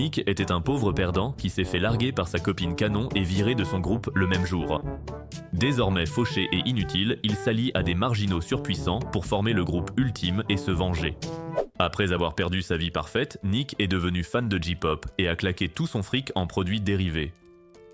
Nick était un pauvre perdant qui s'est fait larguer par sa copine canon et viré de son groupe le même jour. Désormais fauché et inutile, il s'allie à des marginaux surpuissants pour former le groupe ultime et se venger. Après avoir perdu sa vie parfaite, Nick est devenu fan de J-pop et a claqué tout son fric en produits dérivés.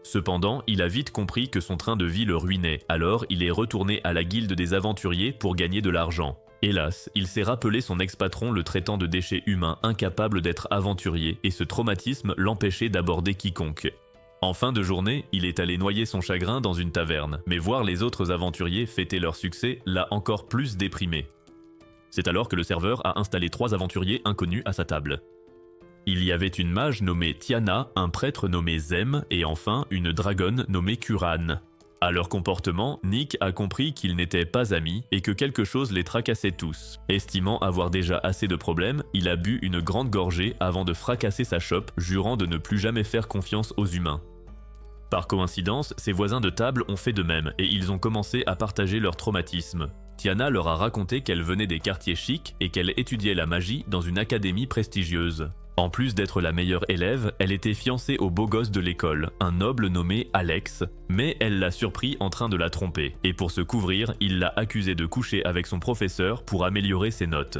Cependant, il a vite compris que son train de vie le ruinait, alors il est retourné à la guilde des aventuriers pour gagner de l'argent. Hélas, il s'est rappelé son ex-patron le traitant de déchet humain incapable d'être aventurier et ce traumatisme l'empêchait d'aborder quiconque. En fin de journée, il est allé noyer son chagrin dans une taverne, mais voir les autres aventuriers fêter leur succès l'a encore plus déprimé. C'est alors que le serveur a installé 3 aventuriers inconnus à sa table. Il y avait une mage nommée Tiana, un prêtre nommé Zem et enfin une dragonne nommée Kuran. À leur comportement, Nick a compris qu'ils n'étaient pas amis et que quelque chose les tracassait tous. Estimant avoir déjà assez de problèmes, il a bu une grande gorgée avant de fracasser sa chope, jurant de ne plus jamais faire confiance aux humains. Par coïncidence, ses voisins de table ont fait de même et ils ont commencé à partager leur traumatisme. Tiana leur a raconté qu'elle venait des quartiers chics et qu'elle étudiait la magie dans une académie prestigieuse. En plus d'être la meilleure élève, elle était fiancée au beau gosse de l'école, un noble nommé Alex, mais elle l'a surpris en train de la tromper, et pour se couvrir, il l'a accusée de coucher avec son professeur pour améliorer ses notes.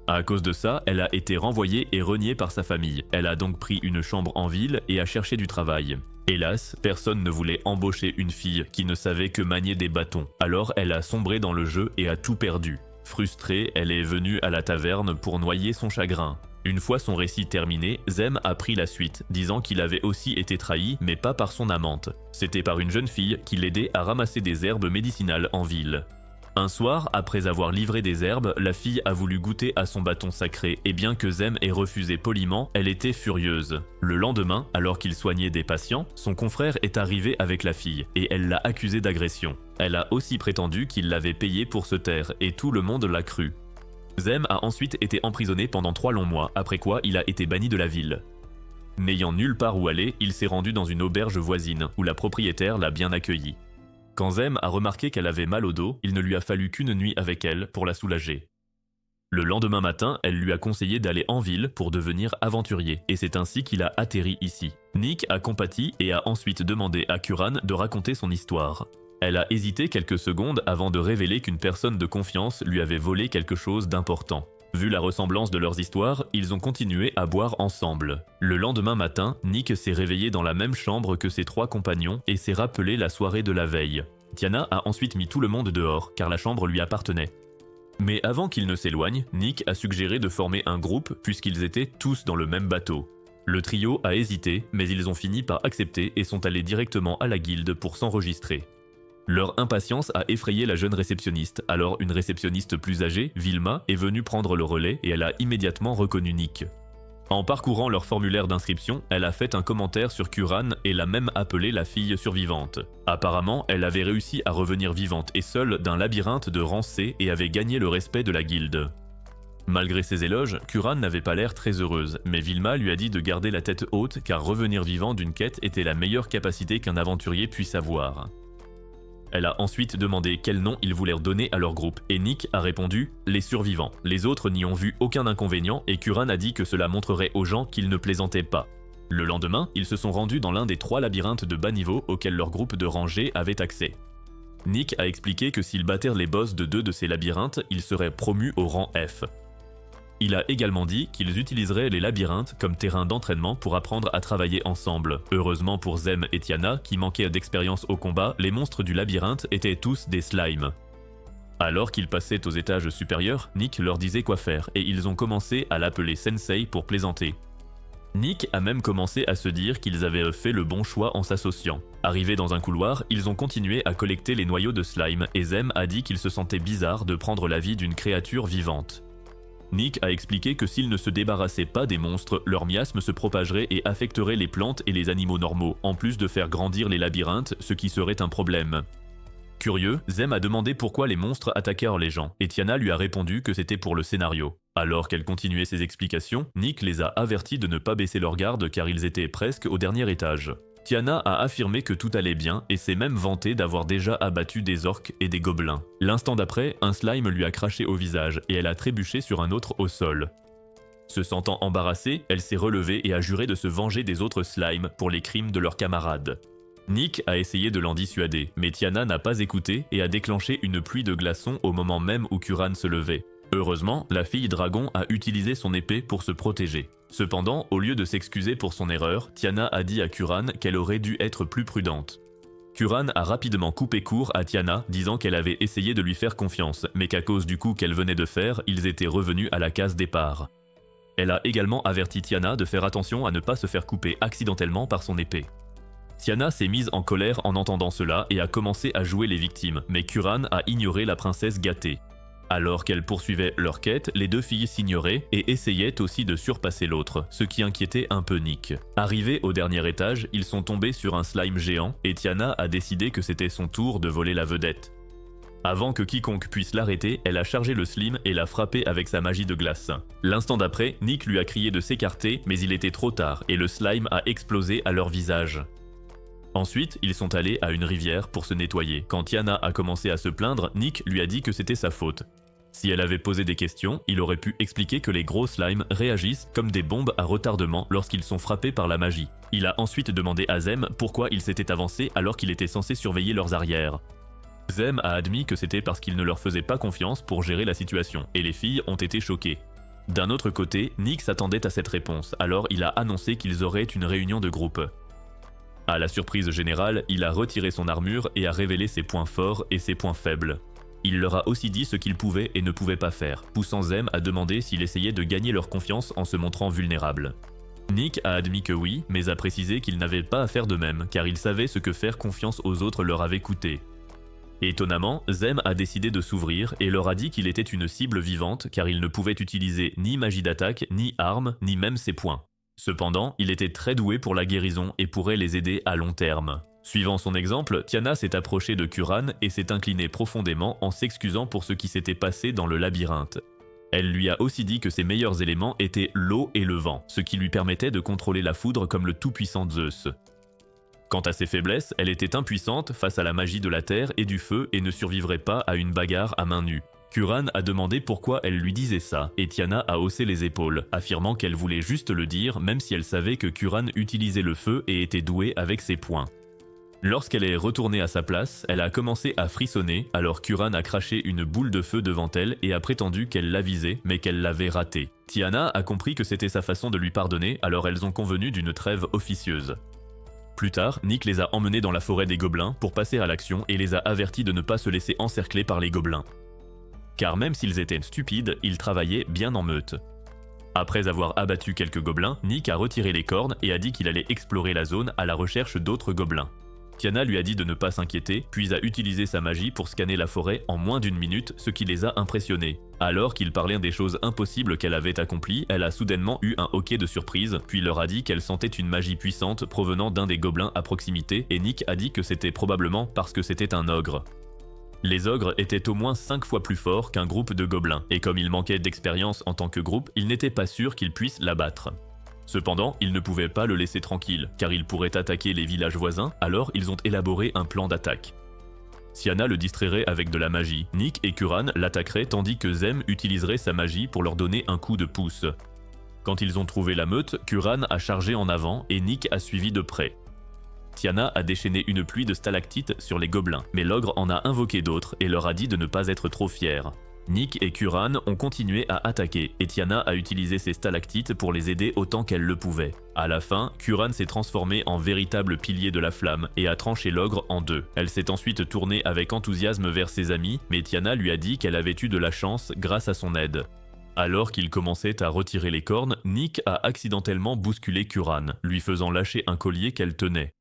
À cause de ça, elle a été renvoyée et reniée par sa famille. Elle a donc pris une chambre en ville et a cherché du travail. Hélas, personne ne voulait embaucher une fille qui ne savait que manier des bâtons, alors elle a sombré dans le jeu et a tout perdu. Frustrée, elle est venue à la taverne pour noyer son chagrin. Une fois son récit terminé, Zem a pris la suite, disant qu'il avait aussi été trahi, mais pas par son amante. C'était par une jeune fille qui l'aidait à ramasser des herbes médicinales en ville. Un soir, après avoir livré des herbes, la fille a voulu goûter à son bâton sacré, et bien que Zem ait refusé poliment, elle était furieuse. Le lendemain, alors qu'il soignait des patients, son confrère est arrivé avec la fille, et elle l'a accusé d'agression. Elle a aussi prétendu qu'il l'avait payée pour se taire, et tout le monde l'a cru. Zem a ensuite été emprisonné pendant 3 longs mois, après quoi il a été banni de la ville. N'ayant nulle part où aller, il s'est rendu dans une auberge voisine, où la propriétaire l'a bien accueilli. Quand Zem a remarqué qu'elle avait mal au dos, il ne lui a fallu qu'une nuit avec elle pour la soulager. Le lendemain matin, elle lui a conseillé d'aller en ville pour devenir aventurier, et c'est ainsi qu'il a atterri ici. Nick a compati et a ensuite demandé à Kuran de raconter son histoire. Elle a hésité quelques secondes avant de révéler qu'une personne de confiance lui avait volé quelque chose d'important. Vu la ressemblance de leurs histoires, ils ont continué à boire ensemble. Le lendemain matin, Nick s'est réveillé dans la même chambre que ses 3 compagnons et s'est rappelé la soirée de la veille. Tiana a ensuite mis tout le monde dehors, car la chambre lui appartenait. Mais avant qu'il ne s'éloigne, Nick a suggéré de former un groupe puisqu'ils étaient tous dans le même bateau. Le trio a hésité, mais ils ont fini par accepter et sont allés directement à la guilde pour s'enregistrer. Leur impatience a effrayé la jeune réceptionniste, alors une réceptionniste plus âgée, Vilma, est venue prendre le relais et elle a immédiatement reconnu Nick. En parcourant leur formulaire d'inscription, elle a fait un commentaire sur Kuran et l'a même appelée la fille survivante. Apparemment, elle avait réussi à revenir vivante et seule d'un labyrinthe de rang C et avait gagné le respect de la guilde. Malgré ses éloges, Kuran n'avait pas l'air très heureuse, mais Vilma lui a dit de garder la tête haute car revenir vivant d'une quête était la meilleure capacité qu'un aventurier puisse avoir. Elle a ensuite demandé quel nom ils voulaient donner à leur groupe, et Nick a répondu « les survivants ». Les autres n'y ont vu aucun inconvénient, et Kuran a dit que cela montrerait aux gens qu'ils ne plaisantaient pas. Le lendemain, ils se sont rendus dans l'un des 3 labyrinthes de bas niveau auxquels leur groupe de rangée avait accès. Nick a expliqué que s'ils battèrent les boss de 2 de ces labyrinthes, ils seraient promus au rang F. Il a également dit qu'ils utiliseraient les labyrinthes comme terrain d'entraînement pour apprendre à travailler ensemble. Heureusement pour Zem et Tiana, qui manquaient d'expérience au combat, les monstres du labyrinthe étaient tous des slimes. Alors qu'ils passaient aux étages supérieurs, Nick leur disait quoi faire et ils ont commencé à l'appeler Sensei pour plaisanter. Nick a même commencé à se dire qu'ils avaient fait le bon choix en s'associant. Arrivés dans un couloir, ils ont continué à collecter les noyaux de slime et Zem a dit qu'il se sentait bizarre de prendre la vie d'une créature vivante. Nick a expliqué que s'ils ne se débarrassaient pas des monstres, leur miasme se propagerait et affecterait les plantes et les animaux normaux, en plus de faire grandir les labyrinthes, ce qui serait un problème. Curieux, Zem a demandé pourquoi les monstres attaquèrent les gens, et Tiana lui a répondu que c'était pour le scénario. Alors qu'elle continuait ses explications, Nick les a avertis de ne pas baisser leur garde car ils étaient presque au dernier étage. Tiana a affirmé que tout allait bien et s'est même vantée d'avoir déjà abattu des orques et des gobelins. L'instant d'après, un slime lui a craché au visage et elle a trébuché sur un autre au sol. Se sentant embarrassée, elle s'est relevée et a juré de se venger des autres slimes pour les crimes de leurs camarades. Nick a essayé de l'en dissuader, mais Tiana n'a pas écouté et a déclenché une pluie de glaçons au moment même où Curran se levait. Heureusement, la fille dragon a utilisé son épée pour se protéger. Cependant, au lieu de s'excuser pour son erreur, Tiana a dit à Curran qu'elle aurait dû être plus prudente. Curran a rapidement coupé court à Tiana, disant qu'elle avait essayé de lui faire confiance, mais qu'à cause du coup qu'elle venait de faire, ils étaient revenus à la case départ. Elle a également averti Tiana de faire attention à ne pas se faire couper accidentellement par son épée. Tiana s'est mise en colère en entendant cela et a commencé à jouer les victimes, mais Curran a ignoré la princesse gâtée. Alors qu'elles poursuivaient leur quête, les deux filles s'ignoraient et essayaient aussi de surpasser l'autre, ce qui inquiétait un peu Nick. Arrivés au dernier étage, ils sont tombés sur un slime géant et Tiana a décidé que c'était son tour de voler la vedette. Avant que quiconque puisse l'arrêter, elle a chargé le slime et l'a frappé avec sa magie de glace. L'instant d'après, Nick lui a crié de s'écarter, mais il était trop tard et le slime a explosé à leur visage. Ensuite, ils sont allés à une rivière pour se nettoyer. Quand Tiana a commencé à se plaindre, Nick lui a dit que c'était sa faute. Si elle avait posé des questions, il aurait pu expliquer que les gros slimes réagissent comme des bombes à retardement lorsqu'ils sont frappés par la magie. Il a ensuite demandé à Zem pourquoi il s'était avancé alors qu'il était censé surveiller leurs arrières. Zem a admis que c'était parce qu'il ne leur faisait pas confiance pour gérer la situation, et les filles ont été choquées. D'un autre côté, Nick s'attendait à cette réponse, alors il a annoncé qu'ils auraient une réunion de groupe. À la surprise générale, il a retiré son armure et a révélé ses points forts et ses points faibles. Il leur a aussi dit ce qu'il pouvait et ne pouvait pas faire, poussant Zem à demander s'il essayait de gagner leur confiance en se montrant vulnérable. Nick a admis que oui, mais a précisé qu'il n'avait pas à faire de même, car il savait ce que faire confiance aux autres leur avait coûté. Étonnamment, Zem a décidé de s'ouvrir et leur a dit qu'il était une cible vivante car il ne pouvait utiliser ni magie d'attaque, ni arme, ni même ses poings. Cependant, il était très doué pour la guérison et pourrait les aider à long terme. Suivant son exemple, Tiana s'est approchée de Curran et s'est inclinée profondément en s'excusant pour ce qui s'était passé dans le labyrinthe. Elle lui a aussi dit que ses meilleurs éléments étaient l'eau et le vent, ce qui lui permettait de contrôler la foudre comme le tout-puissant Zeus. Quant à ses faiblesses, elle était impuissante face à la magie de la terre et du feu et ne survivrait pas à une bagarre à main nue. Curran a demandé pourquoi elle lui disait ça, et Tiana a haussé les épaules, affirmant qu'elle voulait juste le dire même si elle savait que Curran utilisait le feu et était doué avec ses poings. Lorsqu'elle est retournée à sa place, elle a commencé à frissonner, alors Curran a craché une boule de feu devant elle et a prétendu qu'elle la visait, mais qu'elle l'avait raté. Tiana a compris que c'était sa façon de lui pardonner, alors elles ont convenu d'une trêve officieuse. Plus tard, Nick les a emmenés dans la forêt des gobelins pour passer à l'action et les a avertis de ne pas se laisser encercler par les gobelins. Car même s'ils étaient stupides, ils travaillaient bien en meute. Après avoir abattu quelques gobelins, Nick a retiré les cornes et a dit qu'il allait explorer la zone à la recherche d'autres gobelins. Tiana lui a dit de ne pas s'inquiéter, puis a utilisé sa magie pour scanner la forêt en moins d'une minute, ce qui les a impressionnés. Alors qu'ils parlaient des choses impossibles qu'elle avait accomplies, elle a soudainement eu un hoquet de surprise, puis leur a dit qu'elle sentait une magie puissante provenant d'un des gobelins à proximité, et Nick a dit que c'était probablement parce que c'était un ogre. Les ogres étaient au moins 5 fois plus forts qu'un groupe de gobelins, et comme ils manquaient d'expérience en tant que groupe, ils n'étaient pas sûrs qu'ils puissent l'abattre. Cependant, ils ne pouvaient pas le laisser tranquille, car il pourrait attaquer les villages voisins, alors ils ont élaboré un plan d'attaque. Tiana le distrairait avec de la magie, Nick et Curran l'attaqueraient tandis que Zem utiliserait sa magie pour leur donner un coup de pouce. Quand ils ont trouvé la meute, Curran a chargé en avant et Nick a suivi de près. Tiana a déchaîné une pluie de stalactites sur les gobelins, mais l'ogre en a invoqué d'autres et leur a dit de ne pas être trop fiers. Nick et Curran ont continué à attaquer, et Tiana a utilisé ses stalactites pour les aider autant qu'elle le pouvait. À la fin, Curran s'est transformé en véritable pilier de la flamme et a tranché l'ogre en deux. Elle s'est ensuite tournée avec enthousiasme vers ses amis, mais Tiana lui a dit qu'elle avait eu de la chance grâce à son aide. Alors qu'il commençait à retirer les cornes, Nick a accidentellement bousculé Curran, lui faisant lâcher un collier qu'elle tenait.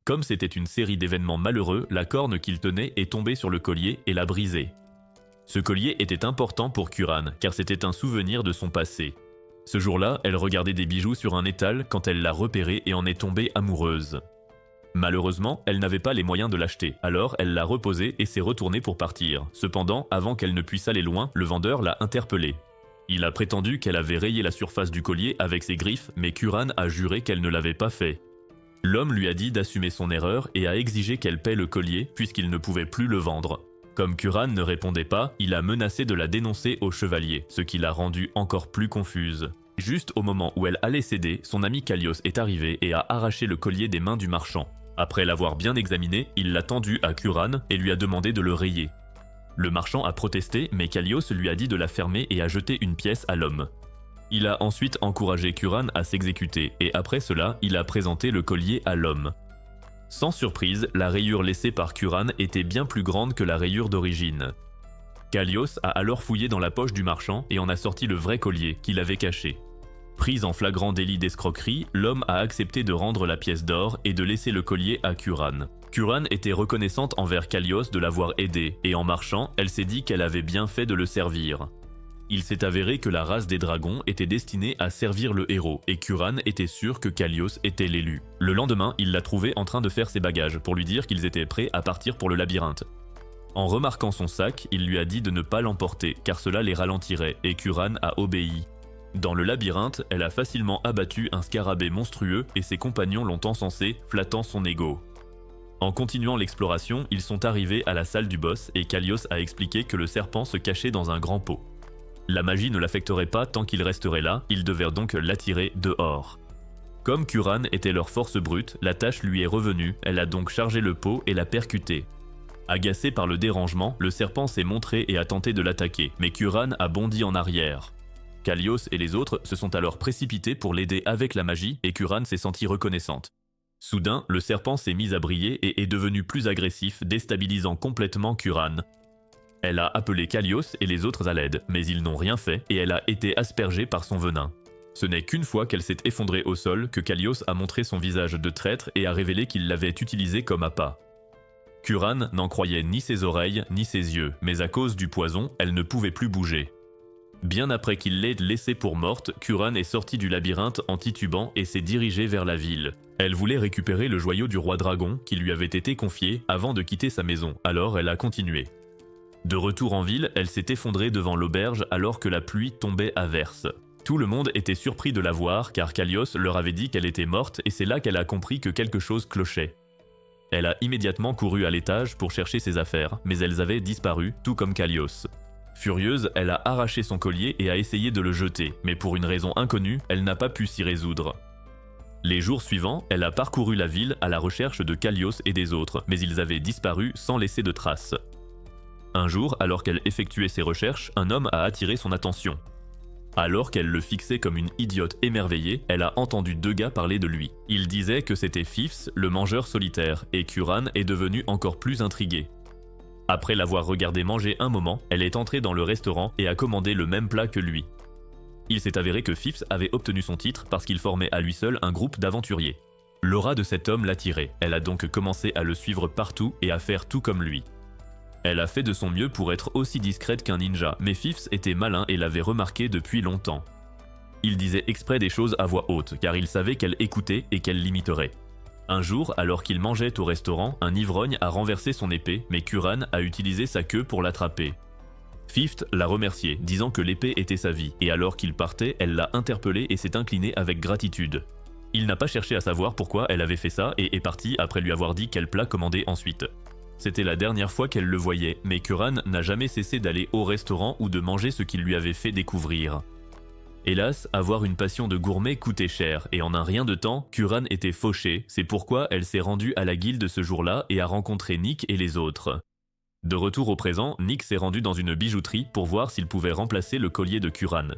Comme c'était une série d'événements malheureux, la corne qu'il tenait est tombée sur le collier et l'a brisé. Ce collier était important pour Curran, car c'était un souvenir de son passé. Ce jour-là, elle regardait des bijoux sur un étal quand elle l'a repéré et en est tombée amoureuse. Malheureusement, elle n'avait pas les moyens de l'acheter, alors elle l'a reposé et s'est retournée pour partir. Cependant, avant qu'elle ne puisse aller loin, le vendeur l'a interpellée. Il a prétendu qu'elle avait rayé la surface du collier avec ses griffes, mais Curran a juré qu'elle ne l'avait pas fait. L'homme lui a dit d'assumer son erreur et a exigé qu'elle paie le collier puisqu'il ne pouvait plus le vendre. Comme Curran ne répondait pas, il a menacé de la dénoncer au chevalier, ce qui l'a rendue encore plus confuse. Juste au moment où elle allait céder, son ami Kallios est arrivé et a arraché le collier des mains du marchand. Après l'avoir bien examiné, il l'a tendu à Kuran et lui a demandé de le rayer. Le marchand a protesté, mais Kallios lui a dit de la fermer et a jeté une pièce à l'homme. Il a ensuite encouragé Kuran à s'exécuter, et après cela, il a présenté le collier à l'homme. Sans surprise, la rayure laissée par Kuran était bien plus grande que la rayure d'origine. Kallios a alors fouillé dans la poche du marchand et en a sorti le vrai collier qu'il avait caché. Pris en flagrant délit d'escroquerie, l'homme a accepté de rendre la pièce d'or et de laisser le collier à Kuran. Kuran était reconnaissante envers Kallios de l'avoir aidé, et en marchant, elle s'est dit qu'elle avait bien fait de le servir. Il s'est avéré que la race des dragons était destinée à servir le héros, et Kuran était sûr que Kallios était l'élu. Le lendemain, il l'a trouvé en train de faire ses bagages, pour lui dire qu'ils étaient prêts à partir pour le labyrinthe. En remarquant son sac, il lui a dit de ne pas l'emporter, car cela les ralentirait, et Kuran a obéi. Dans le labyrinthe, elle a facilement abattu un scarabée monstrueux et ses compagnons l'ont encensé, flattant son ego. En continuant l'exploration, ils sont arrivés à la salle du boss et Kallios a expliqué que le serpent se cachait dans un grand pot. La magie ne l'affecterait pas tant qu'il resterait là, ils devaient donc l'attirer dehors. Comme Kuran était leur force brute, la tâche lui est revenue, elle a donc chargé le pot et l'a percuté. Agacé par le dérangement, le serpent s'est montré et a tenté de l'attaquer, mais Kuran a bondi en arrière. Kallios et les autres se sont alors précipités pour l'aider avec la magie et Kuran s'est sentie reconnaissante. Soudain, le serpent s'est mis à briller et est devenu plus agressif, déstabilisant complètement Kuran. Elle a appelé Kallios et les autres à l'aide, mais ils n'ont rien fait et elle a été aspergée par son venin. Ce n'est qu'une fois qu'elle s'est effondrée au sol que Kallios a montré son visage de traître et a révélé qu'il l'avait utilisé comme appât. Kuran n'en croyait ni ses oreilles ni ses yeux, mais à cause du poison, elle ne pouvait plus bouger. Bien après qu'il l'ait laissée pour morte, Kuran est sortie du labyrinthe en titubant et s'est dirigée vers la ville. Elle voulait récupérer le joyau du roi dragon qui lui avait été confié avant de quitter sa maison, alors elle a continué. De retour en ville, elle s'est effondrée devant l'auberge alors que la pluie tombait à verse. Tout le monde était surpris de la voir car Kallios leur avait dit qu'elle était morte et c'est là qu'elle a compris que quelque chose clochait. Elle a immédiatement couru à l'étage pour chercher ses affaires, mais elles avaient disparu, tout comme Kallios. Furieuse, elle a arraché son collier et a essayé de le jeter, mais pour une raison inconnue, elle n'a pas pu s'y résoudre. Les jours suivants, elle a parcouru la ville à la recherche de Kallios et des autres, mais ils avaient disparu sans laisser de traces. Un jour, alors qu'elle effectuait ses recherches, un homme a attiré son attention. Alors qu'elle le fixait comme une idiote émerveillée, elle a entendu deux gars parler de lui. Ils disaient que c'était Fifs, le mangeur solitaire, et Kuran est devenu encore plus intrigué. Après l'avoir regardé manger un moment, elle est entrée dans le restaurant et a commandé le même plat que lui. Il s'est avéré que Fifs avait obtenu son titre parce qu'il formait à lui seul un groupe d'aventuriers. L'aura de cet homme l'attirait, elle a donc commencé à le suivre partout et à faire tout comme lui. Elle a fait de son mieux pour être aussi discrète qu'un ninja, mais Fifs était malin et l'avait remarqué depuis longtemps. Il disait exprès des choses à voix haute, car il savait qu'elle écoutait et qu'elle l'imiterait. Un jour, alors qu'il mangeait au restaurant, un ivrogne a renversé son épée, mais Kuran a utilisé sa queue pour l'attraper. Fifth l'a remercié, disant que l'épée était sa vie, et alors qu'il partait, elle l'a interpellé et s'est inclinée avec gratitude. Il n'a pas cherché à savoir pourquoi elle avait fait ça et est parti après lui avoir dit quel plat commander ensuite. C'était la dernière fois qu'elle le voyait, mais Kuran n'a jamais cessé d'aller au restaurant ou de manger ce qu'il lui avait fait découvrir. Hélas, avoir une passion de gourmet coûtait cher, et en un rien de temps, Kuran était fauchée, c'est pourquoi elle s'est rendue à la guilde ce jour-là et a rencontré Nick et les autres. De retour au présent, Nick s'est rendu dans une bijouterie pour voir s'il pouvait remplacer le collier de Kuran.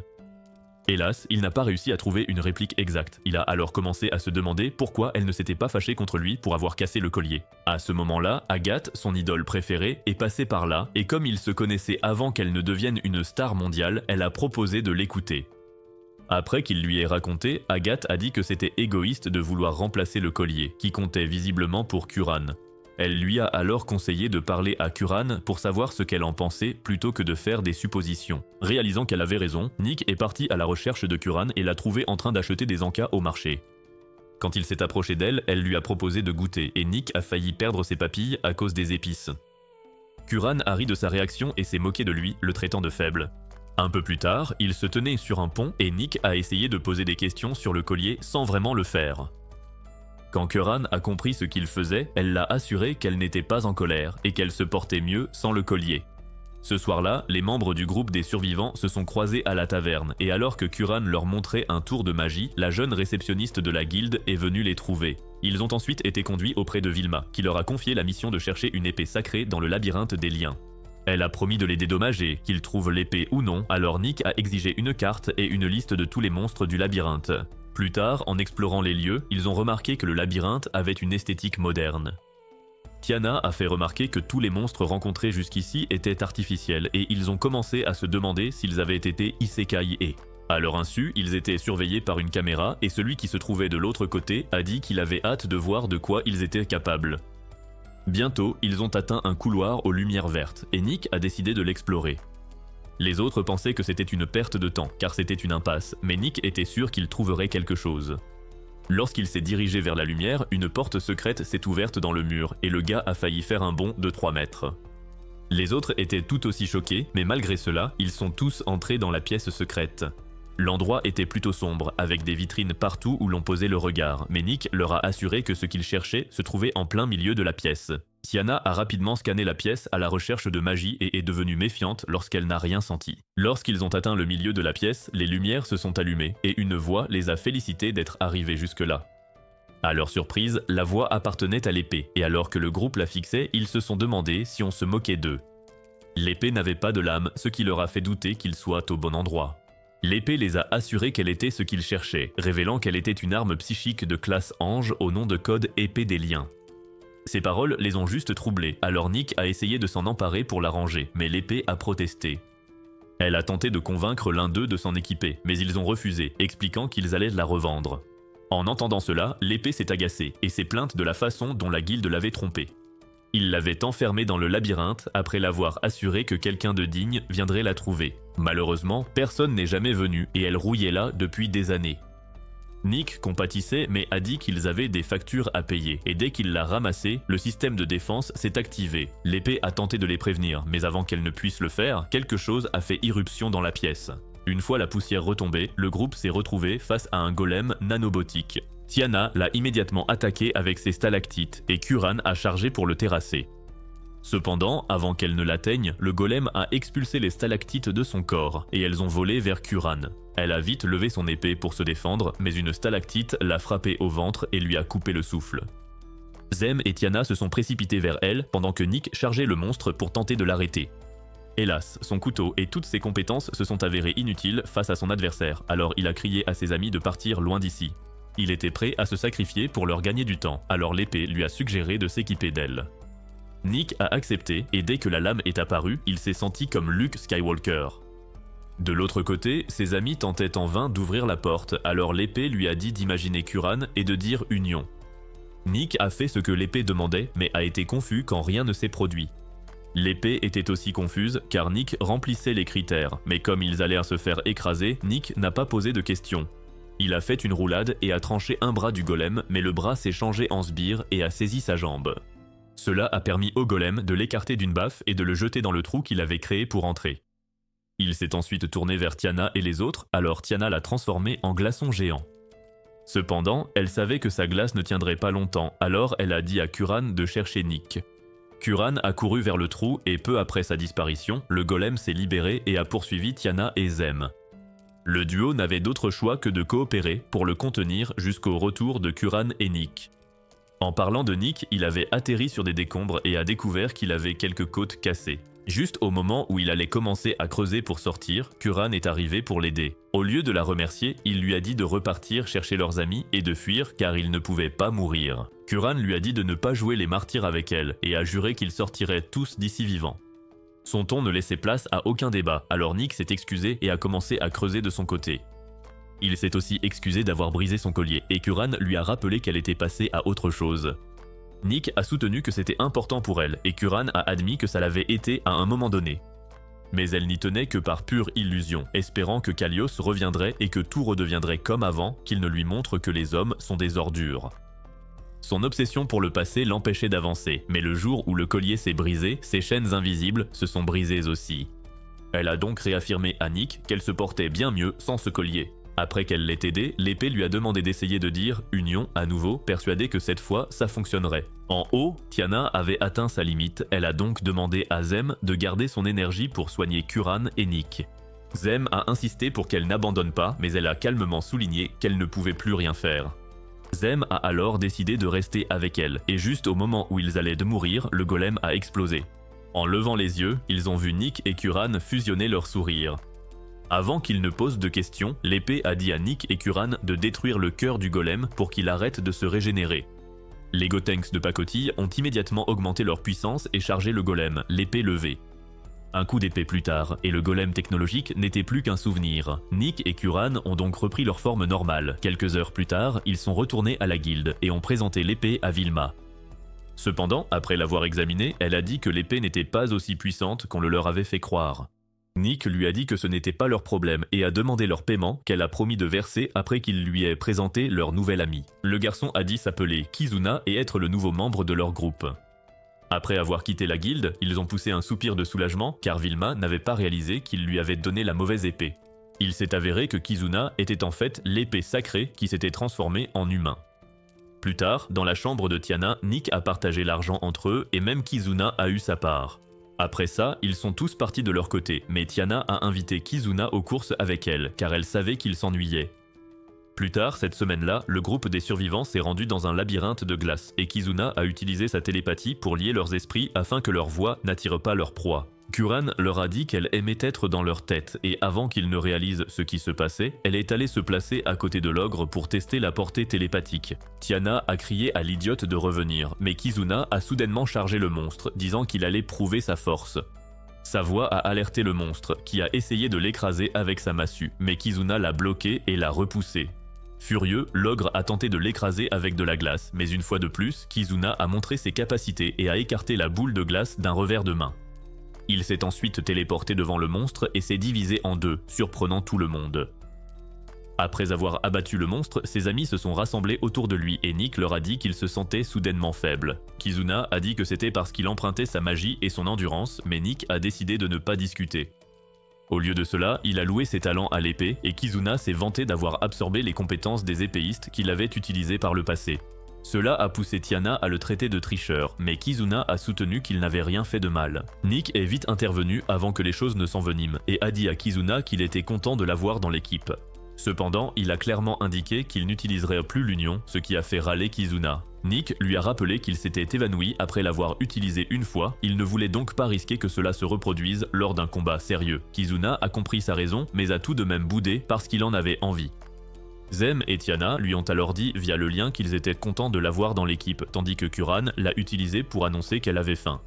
Hélas, il n'a pas réussi à trouver une réplique exacte. Il a alors commencé à se demander pourquoi elle ne s'était pas fâchée contre lui pour avoir cassé le collier. À ce moment-là, Agathe, son idole préférée, est passée par là, et comme ils se connaissaient avant qu'elle ne devienne une star mondiale, elle a proposé de l'écouter. Après qu'il lui ait raconté, Agathe a dit que c'était égoïste de vouloir remplacer le collier, qui comptait visiblement pour Kuran. Elle lui a alors conseillé de parler à Kuran pour savoir ce qu'elle en pensait plutôt que de faire des suppositions. Réalisant qu'elle avait raison, Nick est parti à la recherche de Kuran et l'a trouvé en train d'acheter des encas au marché. Quand il s'est approché d'elle, elle lui a proposé de goûter et Nick a failli perdre ses papilles à cause des épices. Kuran a ri de sa réaction et s'est moqué de lui, le traitant de faible. Un peu plus tard, il se tenait sur un pont et Nick a essayé de poser des questions sur le collier sans vraiment le faire. Quand Kuran a compris ce qu'il faisait, elle l'a assuré qu'elle n'était pas en colère et qu'elle se portait mieux sans le collier. Ce soir-là, les membres du groupe des survivants se sont croisés à la taverne, et alors que Curran leur montrait un tour de magie, la jeune réceptionniste de la guilde est venue les trouver. Ils ont ensuite été conduits auprès de Vilma, qui leur a confié la mission de chercher une épée sacrée dans le labyrinthe des liens. Elle a promis de les dédommager, qu'ils trouvent l'épée ou non, alors Nick a exigé une carte et une liste de tous les monstres du labyrinthe. Plus tard, en explorant les lieux, ils ont remarqué que le labyrinthe avait une esthétique moderne. Tiana a fait remarquer que tous les monstres rencontrés jusqu'ici étaient artificiels et ils ont commencé à se demander s'ils avaient été isekai. À leur insu, ils étaient surveillés par une caméra et celui qui se trouvait de l'autre côté a dit qu'il avait hâte de voir de quoi ils étaient capables. Bientôt, ils ont atteint un couloir aux lumières vertes et Nick a décidé de l'explorer. Les autres pensaient que c'était une perte de temps car c'était une impasse, mais Nick était sûr qu'il trouverait quelque chose. Lorsqu'il s'est dirigé vers la lumière, une porte secrète s'est ouverte dans le mur et le gars a failli faire un bond de 3 mètres. Les autres étaient tout aussi choqués, mais malgré cela, ils sont tous entrés dans la pièce secrète. L'endroit était plutôt sombre, avec des vitrines partout où l'on posait le regard, mais Nick leur a assuré que ce qu'ils cherchaient se trouvait en plein milieu de la pièce. Tiana a rapidement scanné la pièce à la recherche de magie et est devenue méfiante lorsqu'elle n'a rien senti. Lorsqu'ils ont atteint le milieu de la pièce, les lumières se sont allumées et une voix les a félicités d'être arrivés jusque-là. À leur surprise, la voix appartenait à l'épée, et alors que le groupe la fixait, ils se sont demandé si on se moquait d'eux. L'épée n'avait pas de lame, ce qui leur a fait douter qu'ils soient au bon endroit. L'épée les a assurés qu'elle était ce qu'ils cherchaient, révélant qu'elle était une arme psychique de classe ange au nom de code épée des liens. Ces paroles les ont juste troublés, alors Nick a essayé de s'en emparer pour la ranger, mais l'épée a protesté. Elle a tenté de convaincre l'un d'eux de s'en équiper, mais ils ont refusé, expliquant qu'ils allaient la revendre. En entendant cela, l'épée s'est agacée et s'est plainte de la façon dont la guilde l'avait trompée. Ils l'avaient enfermée dans le labyrinthe après l'avoir assuré que quelqu'un de digne viendrait la trouver. Malheureusement, personne n'est jamais venu et elle rouillait là depuis des années. Nick compatissait mais a dit qu'ils avaient des factures à payer et dès qu'il l'a ramassée, le système de défense s'est activé. L'épée a tenté de les prévenir, mais avant qu'elle ne puisse le faire, quelque chose a fait irruption dans la pièce. Une fois la poussière retombée, le groupe s'est retrouvé face à un golem nanobotique. Tiana l'a immédiatement attaqué avec ses stalactites et Curran a chargé pour le terrasser. Cependant, avant qu'elle ne l'atteigne, le golem a expulsé les stalactites de son corps et elles ont volé vers Curran. Elle a vite levé son épée pour se défendre, mais une stalactite l'a frappé au ventre et lui a coupé le souffle. Zem et Tiana se sont précipités vers elle pendant que Nick chargeait le monstre pour tenter de l'arrêter. Hélas, son couteau et toutes ses compétences se sont avérées inutiles face à son adversaire, alors il a crié à ses amis de partir loin d'ici. Il était prêt à se sacrifier pour leur gagner du temps, alors l'épée lui a suggéré de s'équiper d'elle. Nick a accepté et dès que la lame est apparue, il s'est senti comme Luke Skywalker. De l'autre côté, ses amis tentaient en vain d'ouvrir la porte, alors l'épée lui a dit d'imaginer Curran et de dire Union. Nick a fait ce que l'épée demandait, mais a été confus quand rien ne s'est produit. L'épée était aussi confuse car Nick remplissait les critères, mais comme ils allaient se faire écraser, Nick n'a pas posé de questions. Il a fait une roulade et a tranché un bras du golem, mais le bras s'est changé en sbire et a saisi sa jambe. Cela a permis au golem de l'écarter d'une baffe et de le jeter dans le trou qu'il avait créé pour entrer. Il s'est ensuite tourné vers Tiana et les autres, alors Tiana l'a transformé en glaçon géant. Cependant, elle savait que sa glace ne tiendrait pas longtemps, alors elle a dit à Curran de chercher Nick. Curran a couru vers le trou et peu après sa disparition, le golem s'est libéré et a poursuivi Tiana et Zem. Le duo n'avait d'autre choix que de coopérer pour le contenir jusqu'au retour de Curran et Nick. En parlant de Nick, il avait atterri sur des décombres et a découvert qu'il avait quelques côtes cassées. Juste au moment où il allait commencer à creuser pour sortir, Curran est arrivé pour l'aider. Au lieu de la remercier, il lui a dit de repartir chercher leurs amis et de fuir car ils ne pouvaient pas mourir. Curran lui a dit de ne pas jouer les martyrs avec elle et a juré qu'ils sortiraient tous d'ici vivants. Son ton ne laissait place à aucun débat, alors Nick s'est excusé et a commencé à creuser de son côté. Il s'est aussi excusé d'avoir brisé son collier et Curran lui a rappelé qu'elle était passée à autre chose. Nick a soutenu que c'était important pour elle et Curran a admis que ça l'avait été à un moment donné. Mais elle n'y tenait que par pure illusion, espérant que Kalios reviendrait et que tout redeviendrait comme avant, qu'il ne lui montre que les hommes sont des ordures. Son obsession pour le passé l'empêchait d'avancer, mais le jour où le collier s'est brisé, ses chaînes invisibles se sont brisées aussi. Elle a donc réaffirmé à Nick qu'elle se portait bien mieux sans ce collier. Après qu'elle l'ait aidé, l'épée lui a demandé d'essayer de dire « Union » à nouveau, persuadée que cette fois, ça fonctionnerait. En haut, Tiana avait atteint sa limite, elle a donc demandé à Zem de garder son énergie pour soigner Curran et Nick. Zem a insisté pour qu'elle n'abandonne pas, mais elle a calmement souligné qu'elle ne pouvait plus rien faire. Zem a alors décidé de rester avec elle, et juste au moment où ils allaient de mourir, le golem a explosé. En levant les yeux, ils ont vu Nick et Curran fusionner leurs sourires. Avant qu'ils ne posent de questions, l'épée a dit à Nick et Curran de détruire le cœur du golem pour qu'il arrête de se régénérer. Les Gotenks de pacotille ont immédiatement augmenté leur puissance et chargé le golem, l'épée levée. Un coup d'épée plus tard, et le golem technologique n'était plus qu'un souvenir. Nick et Curran ont donc repris leur forme normale. Quelques heures plus tard, ils sont retournés à la guilde et ont présenté l'épée à Vilma. Cependant, après l'avoir examinée, elle a dit que l'épée n'était pas aussi puissante qu'on le leur avait fait croire. Nick lui a dit que ce n'était pas leur problème et a demandé leur paiement qu'elle a promis de verser après qu'il lui ait présenté leur nouvel ami. Le garçon a dit s'appeler Kizuna et être le nouveau membre de leur groupe. Après avoir quitté la guilde, ils ont poussé un soupir de soulagement car Vilma n'avait pas réalisé qu'il lui avait donné la mauvaise épée. Il s'est avéré que Kizuna était en fait l'épée sacrée qui s'était transformée en humain. Plus tard, dans la chambre de Tiana, Nick a partagé l'argent entre eux et même Kizuna a eu sa part. Après ça, ils sont tous partis de leur côté, mais Tiana a invité Kizuna aux courses avec elle, car elle savait qu'il s'ennuyait. Plus tard, cette semaine-là, le groupe des survivants s'est rendu dans un labyrinthe de glace, et Kizuna a utilisé sa télépathie pour lier leurs esprits afin que leur voix n'attire pas leur proie. Curran leur a dit qu'elle aimait être dans leur tête, et avant qu'ils ne réalisent ce qui se passait, elle est allée se placer à côté de l'ogre pour tester la portée télépathique. Tiana a crié à l'idiote de revenir, mais Kizuna a soudainement chargé le monstre, disant qu'il allait prouver sa force. Sa voix a alerté le monstre, qui a essayé de l'écraser avec sa massue, mais Kizuna l'a bloqué et l'a repoussé. Furieux, l'ogre a tenté de l'écraser avec de la glace, mais une fois de plus, Kizuna a montré ses capacités et a écarté la boule de glace d'un revers de main. Il s'est ensuite téléporté devant le monstre et s'est divisé en deux, surprenant tout le monde. Après avoir abattu le monstre, ses amis se sont rassemblés autour de lui et Nick leur a dit qu'il se sentait soudainement faible. Kizuna a dit que c'était parce qu'il empruntait sa magie et son endurance, mais Nick a décidé de ne pas discuter. Au lieu de cela, il a loué ses talents à l'épée et Kizuna s'est vanté d'avoir absorbé les compétences des épéistes qu'il avait utilisées par le passé. Cela a poussé Tiana à le traiter de tricheur, mais Kizuna a soutenu qu'il n'avait rien fait de mal. Nick est vite intervenu avant que les choses ne s'enveniment et a dit à Kizuna qu'il était content de l'avoir dans l'équipe. Cependant, il a clairement indiqué qu'il n'utiliserait plus l'union, ce qui a fait râler Kizuna. Nick lui a rappelé qu'il s'était évanoui après l'avoir utilisé une fois, il ne voulait donc pas risquer que cela se reproduise lors d'un combat sérieux. Kizuna a compris sa raison, mais a tout de même boudé parce qu'il en avait envie. Zem et Tiana lui ont alors dit via le lien qu'ils étaient contents de l'avoir dans l'équipe, tandis que Curran l'a utilisé pour annoncer qu'elle avait faim.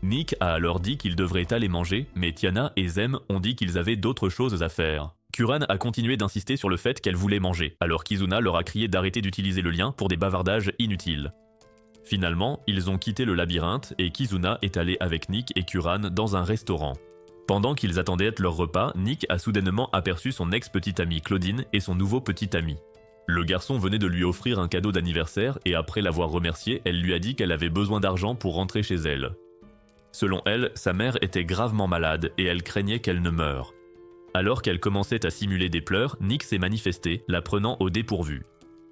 Nick a alors dit qu'ils devraient aller manger, mais Tiana et Zem ont dit qu'ils avaient d'autres choses à faire. Curran a continué d'insister sur le fait qu'elle voulait manger, alors Kizuna leur a crié d'arrêter d'utiliser le lien pour des bavardages inutiles. Finalement, ils ont quitté le labyrinthe et Kizuna est allée avec Nick et Curran dans un restaurant. Pendant qu'ils attendaient leur repas, Nick a soudainement aperçu son ex-petite amie Claudine et son nouveau petit ami. Le garçon venait de lui offrir un cadeau d'anniversaire et après l'avoir remercié, elle lui a dit qu'elle avait besoin d'argent pour rentrer chez elle. Selon elle, sa mère était gravement malade et elle craignait qu'elle ne meure. Alors qu'elle commençait à simuler des pleurs, Nick s'est manifesté, la prenant au dépourvu.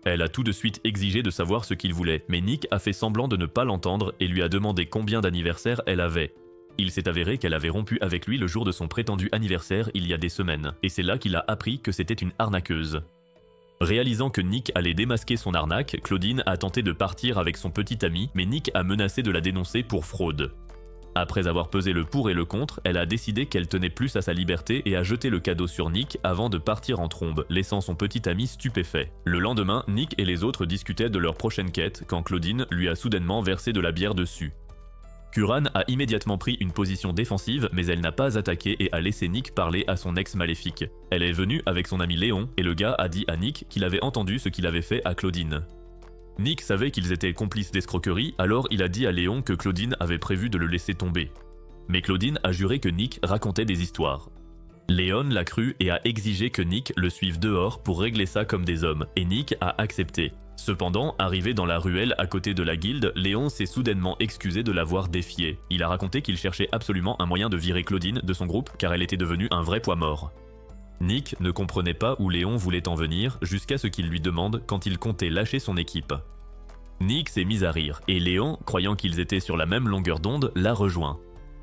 Elle a tout de suite exigé de savoir ce qu'il voulait, mais Nick a fait semblant de ne pas l'entendre et lui a demandé combien d'anniversaires elle avait. Il s'est avéré qu'elle avait rompu avec lui le jour de son prétendu anniversaire il y a des semaines, et c'est là qu'il a appris que c'était une arnaqueuse. Réalisant que Nick allait démasquer son arnaque, Claudine a tenté de partir avec son petit ami, mais Nick a menacé de la dénoncer pour fraude. Après avoir pesé le pour et le contre, elle a décidé qu'elle tenait plus à sa liberté et a jeté le cadeau sur Nick avant de partir en trombe, laissant son petit ami stupéfait. Le lendemain, Nick et les autres discutaient de leur prochaine quête quand Claudine lui a soudainement versé de la bière dessus. Curran a immédiatement pris une position défensive, mais elle n'a pas attaqué et a laissé Nick parler à son ex maléfique. Elle est venue avec son ami Léon et le gars a dit à Nick qu'il avait entendu ce qu'il avait fait à Claudine. Nick savait qu'ils étaient complices d'escroquerie, alors il a dit à Léon que Claudine avait prévu de le laisser tomber. Mais Claudine a juré que Nick racontait des histoires. Léon l'a cru et a exigé que Nick le suive dehors pour régler ça comme des hommes, et Nick a accepté. Cependant, arrivé dans la ruelle à côté de la guilde, Léon s'est soudainement excusé de l'avoir défié. Il a raconté qu'il cherchait absolument un moyen de virer Claudine de son groupe car elle était devenue un vrai poids mort. Nick ne comprenait pas où Léon voulait en venir jusqu'à ce qu'il lui demande quand il comptait lâcher son équipe. Nick s'est mis à rire et Léon, croyant qu'ils étaient sur la même longueur d'onde, l'a rejoint.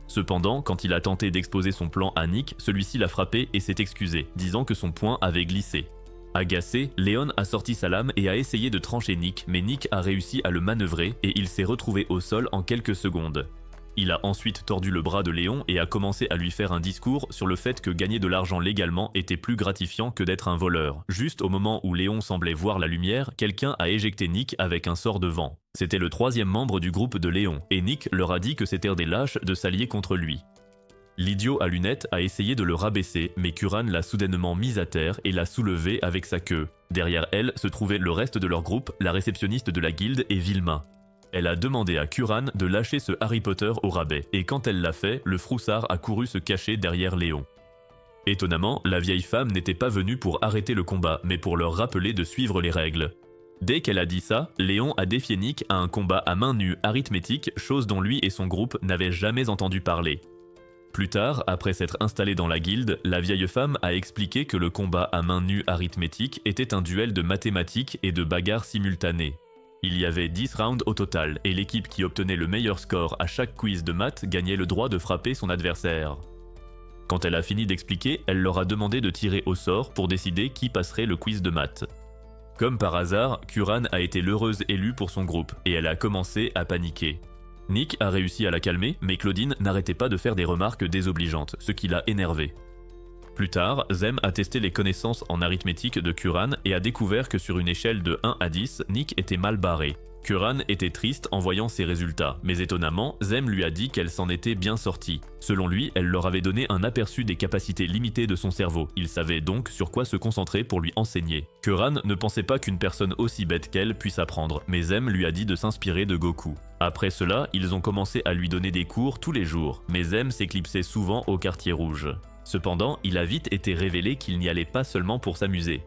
Cependant, quand il a tenté d'exposer son plan à Nick, celui-ci l'a frappé et s'est excusé, disant que son poing avait glissé. Agacé, Léon a sorti sa lame et a essayé de trancher Nick, mais Nick a réussi à le manœuvrer et il s'est retrouvé au sol en quelques secondes. Il a ensuite tordu le bras de Léon et a commencé à lui faire un discours sur le fait que gagner de l'argent légalement était plus gratifiant que d'être un voleur. Juste au moment où Léon semblait voir la lumière, quelqu'un a éjecté Nick avec un sort de vent. C'était le troisième membre du groupe de Léon, et Nick leur a dit que c'était des lâches de s'allier contre lui. L'idiot à lunettes a essayé de le rabaisser, mais Curran l'a soudainement mise à terre et l'a soulevé avec sa queue. Derrière elle se trouvait le reste de leur groupe, la réceptionniste de la guilde et Vilma. Elle a demandé à Curran de lâcher ce Harry Potter au rabais, et quand elle l'a fait, le froussard a couru se cacher derrière Léon. Étonnamment, la vieille femme n'était pas venue pour arrêter le combat, mais pour leur rappeler de suivre les règles. Dès qu'elle a dit ça, Léon a défié Nick à un combat à main nue arithmétique, chose dont lui et son groupe n'avaient jamais entendu parler. Plus tard, après s'être installé dans la guilde, la vieille femme a expliqué que le combat à main nue arithmétique était un duel de mathématiques et de bagarres simultanées. Il y avait 10 rounds au total, et l'équipe qui obtenait le meilleur score à chaque quiz de maths gagnait le droit de frapper son adversaire. Quand elle a fini d'expliquer, elle leur a demandé de tirer au sort pour décider qui passerait le quiz de maths. Comme par hasard, Curran a été l'heureuse élue pour son groupe, et elle a commencé à paniquer. Nick a réussi à la calmer, mais Claudine n'arrêtait pas de faire des remarques désobligeantes, ce qui l'a énervé. Plus tard, Zem a testé les connaissances en arithmétique de Curran et a découvert que sur une échelle de 1 à 10, Nick était mal barré. Curran était triste en voyant ses résultats, mais étonnamment, Zem lui a dit qu'elle s'en était bien sortie. Selon lui, elle leur avait donné un aperçu des capacités limitées de son cerveau. Il savait donc sur quoi se concentrer pour lui enseigner. Curran ne pensait pas qu'une personne aussi bête qu'elle puisse apprendre, mais Zem lui a dit de s'inspirer de Goku. Après cela, ils ont commencé à lui donner des cours tous les jours, mais Zem s'éclipsait souvent au quartier rouge. Cependant, il a vite été révélé qu'il n'y allait pas seulement pour s'amuser,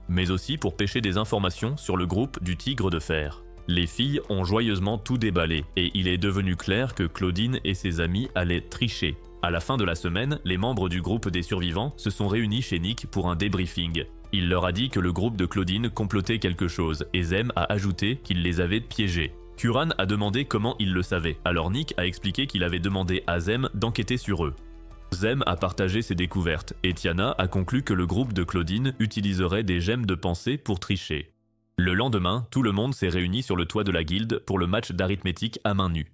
mais aussi pour pêcher des informations sur le groupe du Tigre de Fer. Les filles ont joyeusement tout déballé, et il est devenu clair que Claudine et ses amis allaient tricher. À la fin de la semaine, les membres du groupe des survivants se sont réunis chez Nick pour un débriefing. Il leur a dit que le groupe de Claudine complotait quelque chose, et Zem a ajouté qu'il les avait piégés. Curran a demandé comment il le savait, alors Nick a expliqué qu'il avait demandé à Zem d'enquêter sur eux. Zem a partagé ses découvertes, et Tiana a conclu que le groupe de Claudine utiliserait des gemmes de pensée pour tricher. Le lendemain, tout le monde s'est réuni sur le toit de la guilde pour le match d'arithmétique à main nue.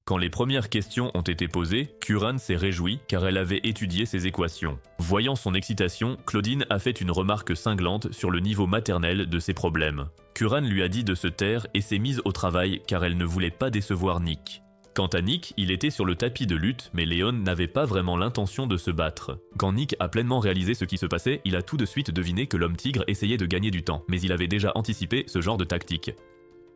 Quand les premières questions ont été posées, Curran s'est réjouie car elle avait étudié ses équations. Voyant son excitation, Claudine a fait une remarque cinglante sur le niveau maternel de ses problèmes. Curran lui a dit de se taire et s'est mise au travail car elle ne voulait pas décevoir Nick. Quant à Nick, il était sur le tapis de lutte, mais Léon n'avait pas vraiment l'intention de se battre. Quand Nick a pleinement réalisé ce qui se passait, il a tout de suite deviné que l'homme tigre essayait de gagner du temps, mais il avait déjà anticipé ce genre de tactique.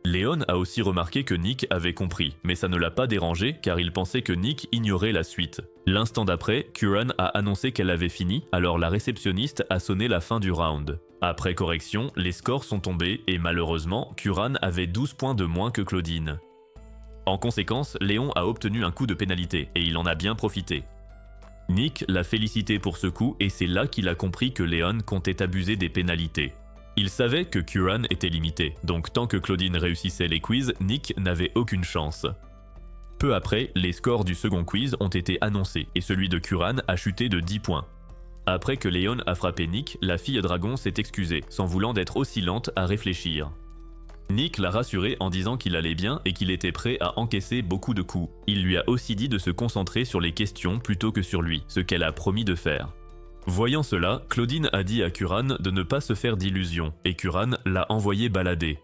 Léon a aussi remarqué que Nick avait compris, mais ça ne l'a pas dérangé car il pensait que Nick ignorait la suite. L'instant d'après, Curran a annoncé qu'elle avait fini, alors la réceptionniste a sonné la fin du round. Après correction, les scores sont tombés et malheureusement, Curran avait 12 points de moins que Claudine. En conséquence, Léon a obtenu un coup de pénalité et il en a bien profité. Nick l'a félicité pour ce coup et c'est là qu'il a compris que Léon comptait abuser des pénalités. Il savait que Curran était limité, donc tant que Claudine réussissait les quiz, Nick n'avait aucune chance. Peu après, les scores du second quiz ont été annoncés et celui de Curran a chuté de 10 points. Après que Léon a frappé Nick, la fille dragon s'est excusée, sans voulant d'être aussi lente à réfléchir. Nick l'a rassuré en disant qu'il allait bien et qu'il était prêt à encaisser beaucoup de coups. Il lui a aussi dit de se concentrer sur les questions plutôt que sur lui, ce qu'elle a promis de faire. Voyant cela, Claudine a dit à Curran de ne pas se faire d'illusions, et Curran l'a envoyé balader.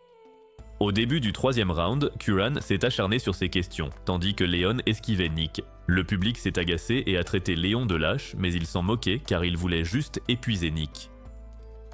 Au début du troisième round, Curran s'est acharné sur ses questions, tandis que Léon esquivait Nick. Le public s'est agacé et a traité Léon de lâche, mais il s'en moquait car il voulait juste épuiser Nick.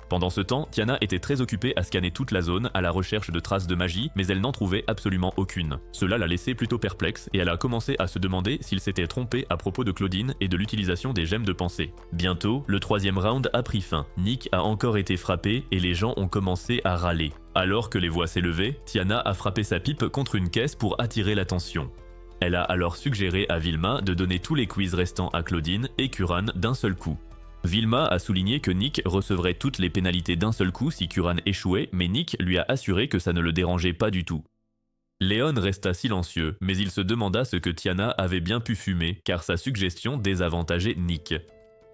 Pendant ce temps, Tiana était très occupée à scanner toute la zone à la recherche de traces de magie, mais elle n'en trouvait absolument aucune. Cela l'a laissée plutôt perplexe et elle a commencé à se demander s'il s'était trompé à propos de Claudine et de l'utilisation des gemmes de pensée. Bientôt, le troisième round a pris fin. Nick a encore été frappé et les gens ont commencé à râler. Alors que les voix s'élevaient, Tiana a frappé sa pipe contre une caisse pour attirer l'attention. Elle a alors suggéré à Vilma de donner tous les quiz restants à Claudine et Curran d'un seul coup. Vilma a souligné que Nick recevrait toutes les pénalités d'un seul coup si Curran échouait, mais Nick lui a assuré que ça ne le dérangeait pas du tout. Léon resta silencieux, mais il se demanda ce que Tiana avait bien pu fumer, car sa suggestion désavantageait Nick.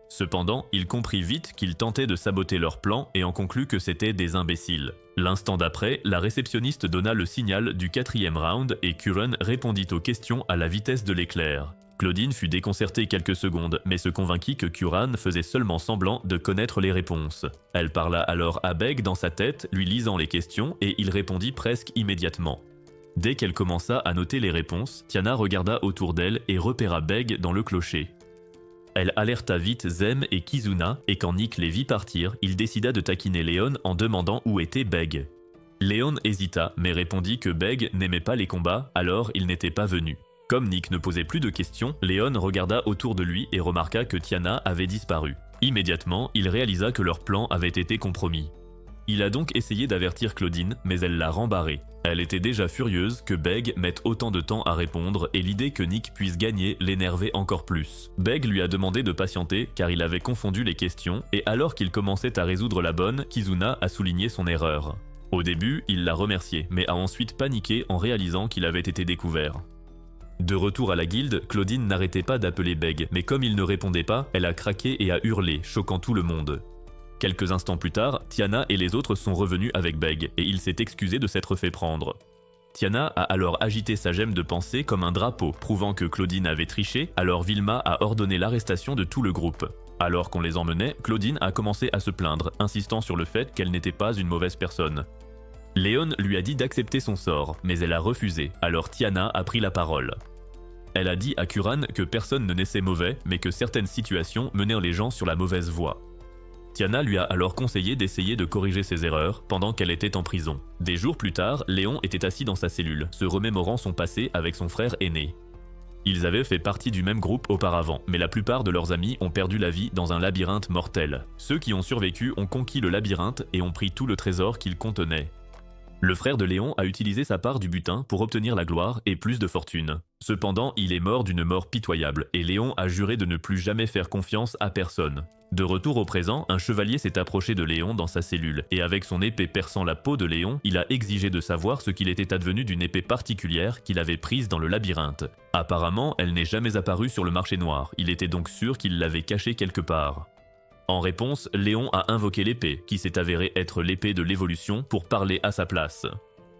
Cependant, il comprit vite qu'ils tentaient de saboter leur plan et en conclut que c'était des imbéciles. L'instant d'après, la réceptionniste donna le signal du 4e round et Curran répondit aux questions à la vitesse de l'éclair. Claudine fut déconcertée quelques secondes, mais se convainquit que Curran faisait seulement semblant de connaître les réponses. Elle parla alors à Beg dans sa tête, lui lisant les questions, et il répondit presque immédiatement. Dès qu'elle commença à noter les réponses, Tiana regarda autour d'elle et repéra Beg dans le clocher. Elle alerta vite Zem et Kizuna, et quand Nick les vit partir, il décida de taquiner Léon en demandant où était Beg. Léon hésita, mais répondit que Beg n'aimait pas les combats, alors il n'était pas venu. Comme Nick ne posait plus de questions, Léon regarda autour de lui et remarqua que Tiana avait disparu. Immédiatement, il réalisa que leur plan avait été compromis. Il a donc essayé d'avertir Claudine, mais elle l'a rembarré. Elle était déjà furieuse que Beg mette autant de temps à répondre et l'idée que Nick puisse gagner l'énervait encore plus. Beg lui a demandé de patienter car il avait confondu les questions et alors qu'il commençait à résoudre la bonne, Kizuna a souligné son erreur. Au début, il l'a remercié, mais a ensuite paniqué en réalisant qu'il avait été découvert. De retour à la guilde, Claudine n'arrêtait pas d'appeler Beg, mais comme il ne répondait pas, elle a craqué et a hurlé, choquant tout le monde. Quelques instants plus tard, Tiana et les autres sont revenus avec Beg, et il s'est excusé de s'être fait prendre. Tiana a alors agité sa gemme de pensée comme un drapeau, prouvant que Claudine avait triché, alors Vilma a ordonné l'arrestation de tout le groupe. Alors qu'on les emmenait, Claudine a commencé à se plaindre, insistant sur le fait qu'elle n'était pas une mauvaise personne. Léon lui a dit d'accepter son sort, mais elle a refusé, alors Tiana a pris la parole. Elle a dit à Curran que personne ne naissait mauvais, mais que certaines situations menaient les gens sur la mauvaise voie. Tiana lui a alors conseillé d'essayer de corriger ses erreurs pendant qu'elle était en prison. Des jours plus tard, Léon était assis dans sa cellule, se remémorant son passé avec son frère aîné. Ils avaient fait partie du même groupe auparavant, mais la plupart de leurs amis ont perdu la vie dans un labyrinthe mortel. Ceux qui ont survécu ont conquis le labyrinthe et ont pris tout le trésor qu'il contenait. Le frère de Léon a utilisé sa part du butin pour obtenir la gloire et plus de fortune. Cependant, il est mort d'une mort pitoyable et Léon a juré de ne plus jamais faire confiance à personne. De retour au présent, un chevalier s'est approché de Léon dans sa cellule et avec son épée perçant la peau de Léon, il a exigé de savoir ce qu'il était advenu d'une épée particulière qu'il avait prise dans le labyrinthe. Apparemment, elle n'est jamais apparue sur le marché noir, il était donc sûr qu'il l'avait cachée quelque part. En réponse, Léon a invoqué l'épée, qui s'est avérée être l'épée de l'évolution, pour parler à sa place.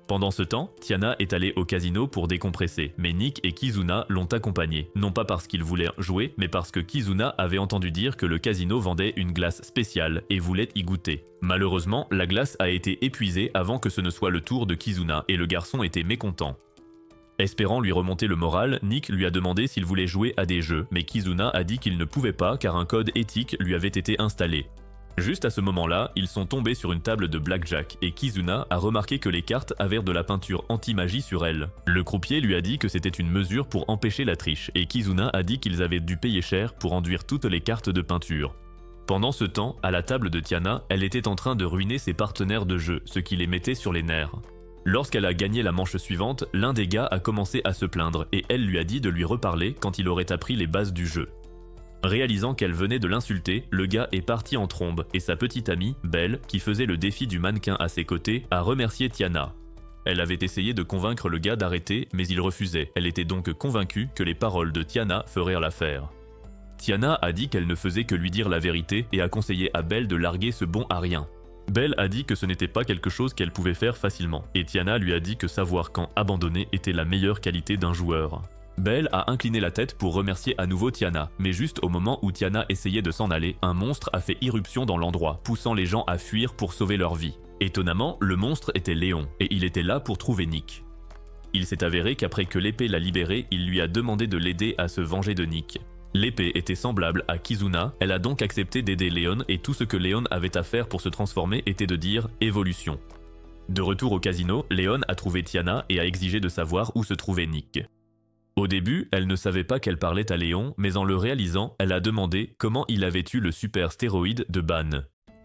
Pendant ce temps, Tiana est allée au casino pour décompresser, mais Nick et Kizuna l'ont accompagnée, non pas parce qu'ils voulaient jouer, mais parce que Kizuna avait entendu dire que le casino vendait une glace spéciale et voulait y goûter. Malheureusement, la glace a été épuisée avant que ce ne soit le tour de Kizuna et le garçon était mécontent. Espérant lui remonter le moral, Nick lui a demandé s'il voulait jouer à des jeux, mais Kizuna a dit qu'il ne pouvait pas car un code éthique lui avait été installé. Juste à ce moment-là, ils sont tombés sur une table de blackjack et Kizuna a remarqué que les cartes avaient de la peinture anti-magie sur elles. Le croupier lui a dit que c'était une mesure pour empêcher la triche et Kizuna a dit qu'ils avaient dû payer cher pour enduire toutes les cartes de peinture. Pendant ce temps, à la table de Tiana, elle était en train de ruiner ses partenaires de jeu, ce qui les mettait sur les nerfs. Lorsqu'elle a gagné la manche suivante, l'un des gars a commencé à se plaindre et elle lui a dit de lui reparler quand il aurait appris les bases du jeu. Réalisant qu'elle venait de l'insulter, le gars est parti en trombe et sa petite amie, Belle, qui faisait le défi du mannequin à ses côtés, a remercié Tiana. Elle avait essayé de convaincre le gars d'arrêter, mais il refusait. Elle était donc convaincue que les paroles de Tiana feraient l'affaire. Tiana a dit qu'elle ne faisait que lui dire la vérité et a conseillé à Belle de larguer ce bon à rien. Belle a dit que ce n'était pas quelque chose qu'elle pouvait faire facilement, et Tiana lui a dit que savoir quand abandonner était la meilleure qualité d'un joueur. Belle a incliné la tête pour remercier à nouveau Tiana, mais juste au moment où Tiana essayait de s'en aller, un monstre a fait irruption dans l'endroit, poussant les gens à fuir pour sauver leur vie. Étonnamment, le monstre était Léon, et il était là pour trouver Nick. Il s'est avéré qu'après que l'épée l'a libéré, il lui a demandé de l'aider à se venger de Nick. L'épée était semblable à Kizuna, elle a donc accepté d'aider Léon et tout ce que Léon avait à faire pour se transformer était de dire « évolution ». De retour au casino, Léon a trouvé Tiana et a exigé de savoir où se trouvait Nick. Au début, elle ne savait pas qu'elle parlait à Léon, mais en le réalisant, elle a demandé comment il avait eu le super stéroïde de Ban.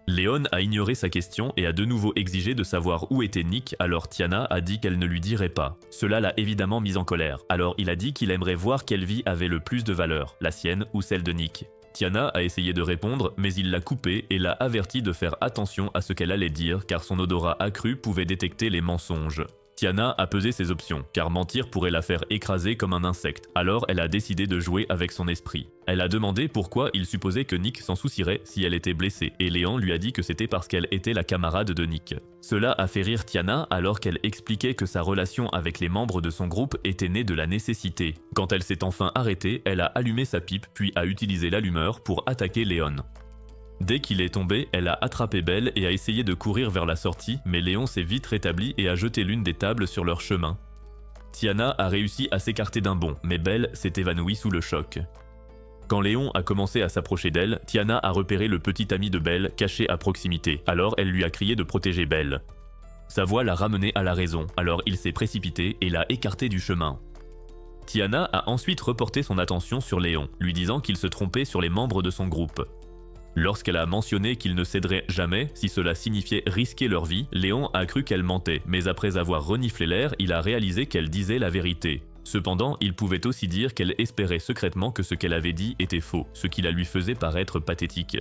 Léon a ignoré sa question et a de nouveau exigé de savoir où était Nick, alors Tiana a dit qu'elle ne lui dirait pas. Cela l'a évidemment mis en colère, alors il a dit qu'il aimerait voir quelle vie avait le plus de valeur, la sienne ou celle de Nick. Tiana a essayé de répondre, mais il l'a coupée et l'a avertie de faire attention à ce qu'elle allait dire car son odorat accru pouvait détecter les mensonges. Tiana a pesé ses options, car mentir pourrait la faire écraser comme un insecte, alors elle a décidé de jouer avec son esprit. Elle a demandé pourquoi il supposait que Nick s'en soucierait si elle était blessée, et Léon lui a dit que c'était parce qu'elle était la camarade de Nick. Cela a fait rire Tiana alors qu'elle expliquait que sa relation avec les membres de son groupe était née de la nécessité. Quand elle s'est enfin arrêtée, elle a allumé sa pipe puis a utilisé l'allumeur pour attaquer Léon. Dès qu'il est tombé, elle a attrapé Belle et a essayé de courir vers la sortie, mais Léon s'est vite rétabli et a jeté l'une des tables sur leur chemin. Tiana a réussi à s'écarter d'un bond, mais Belle s'est évanouie sous le choc. Quand Léon a commencé à s'approcher d'elle, Tiana a repéré le petit ami de Belle caché à proximité, alors elle lui a crié de protéger Belle. Sa voix l'a ramené à la raison, alors il s'est précipité et l'a écarté du chemin. Tiana a ensuite reporté son attention sur Léon, lui disant qu'il se trompait sur les membres de son groupe. Lorsqu'elle a mentionné qu'il ne céderait jamais si cela signifiait risquer leur vie, Léon a cru qu'elle mentait, mais après avoir reniflé l'air, il a réalisé qu'elle disait la vérité. Cependant, il pouvait aussi dire qu'elle espérait secrètement que ce qu'elle avait dit était faux, ce qui la lui faisait paraître pathétique.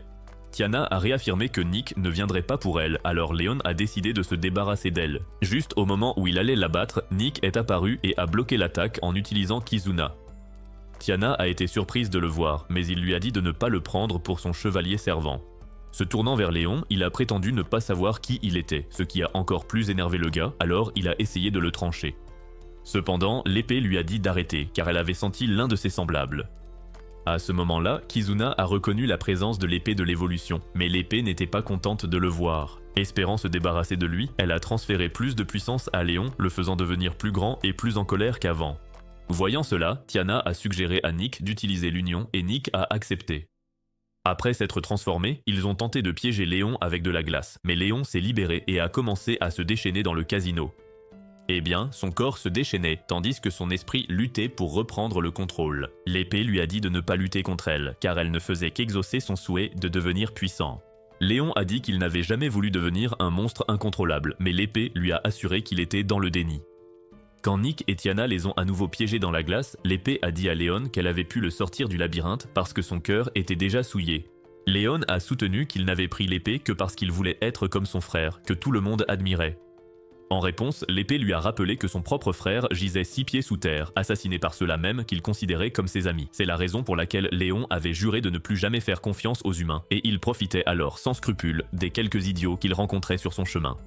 Tiana a réaffirmé que Nick ne viendrait pas pour elle, alors Léon a décidé de se débarrasser d'elle. Juste au moment où il allait l'abattre, Nick est apparu et a bloqué l'attaque en utilisant Kizuna. Tiana a été surprise de le voir, mais il lui a dit de ne pas le prendre pour son chevalier servant. Se tournant vers Léon, il a prétendu ne pas savoir qui il était, ce qui a encore plus énervé le gars, alors il a essayé de le trancher. Cependant, l'épée lui a dit d'arrêter, car elle avait senti l'un de ses semblables. À ce moment-là, Kizuna a reconnu la présence de l'épée de l'évolution, mais l'épée n'était pas contente de le voir. Espérant se débarrasser de lui, elle a transféré plus de puissance à Léon, le faisant devenir plus grand et plus en colère qu'avant. Voyant cela, Tiana a suggéré à Nick d'utiliser l'union et Nick a accepté. Après s'être transformés, ils ont tenté de piéger Léon avec de la glace, mais Léon s'est libéré et a commencé à se déchaîner dans le casino. Eh bien, son corps se déchaînait, tandis que son esprit luttait pour reprendre le contrôle. L'épée lui a dit de ne pas lutter contre elle, car elle ne faisait qu'exaucer son souhait de devenir puissant. Léon a dit qu'il n'avait jamais voulu devenir un monstre incontrôlable, mais l'épée lui a assuré qu'il était dans le déni. Quand Nick et Tiana les ont à nouveau piégés dans la glace, l'épée a dit à Léon qu'elle avait pu le sortir du labyrinthe parce que son cœur était déjà souillé. Léon a soutenu qu'il n'avait pris l'épée que parce qu'il voulait être comme son frère, que tout le monde admirait. En réponse, l'épée lui a rappelé que son propre frère gisait 6 pieds sous terre, assassiné par ceux-là même qu'il considérait comme ses amis. C'est la raison pour laquelle Léon avait juré de ne plus jamais faire confiance aux humains, et il profitait alors sans scrupule des quelques idiots qu'il rencontrait sur son chemin.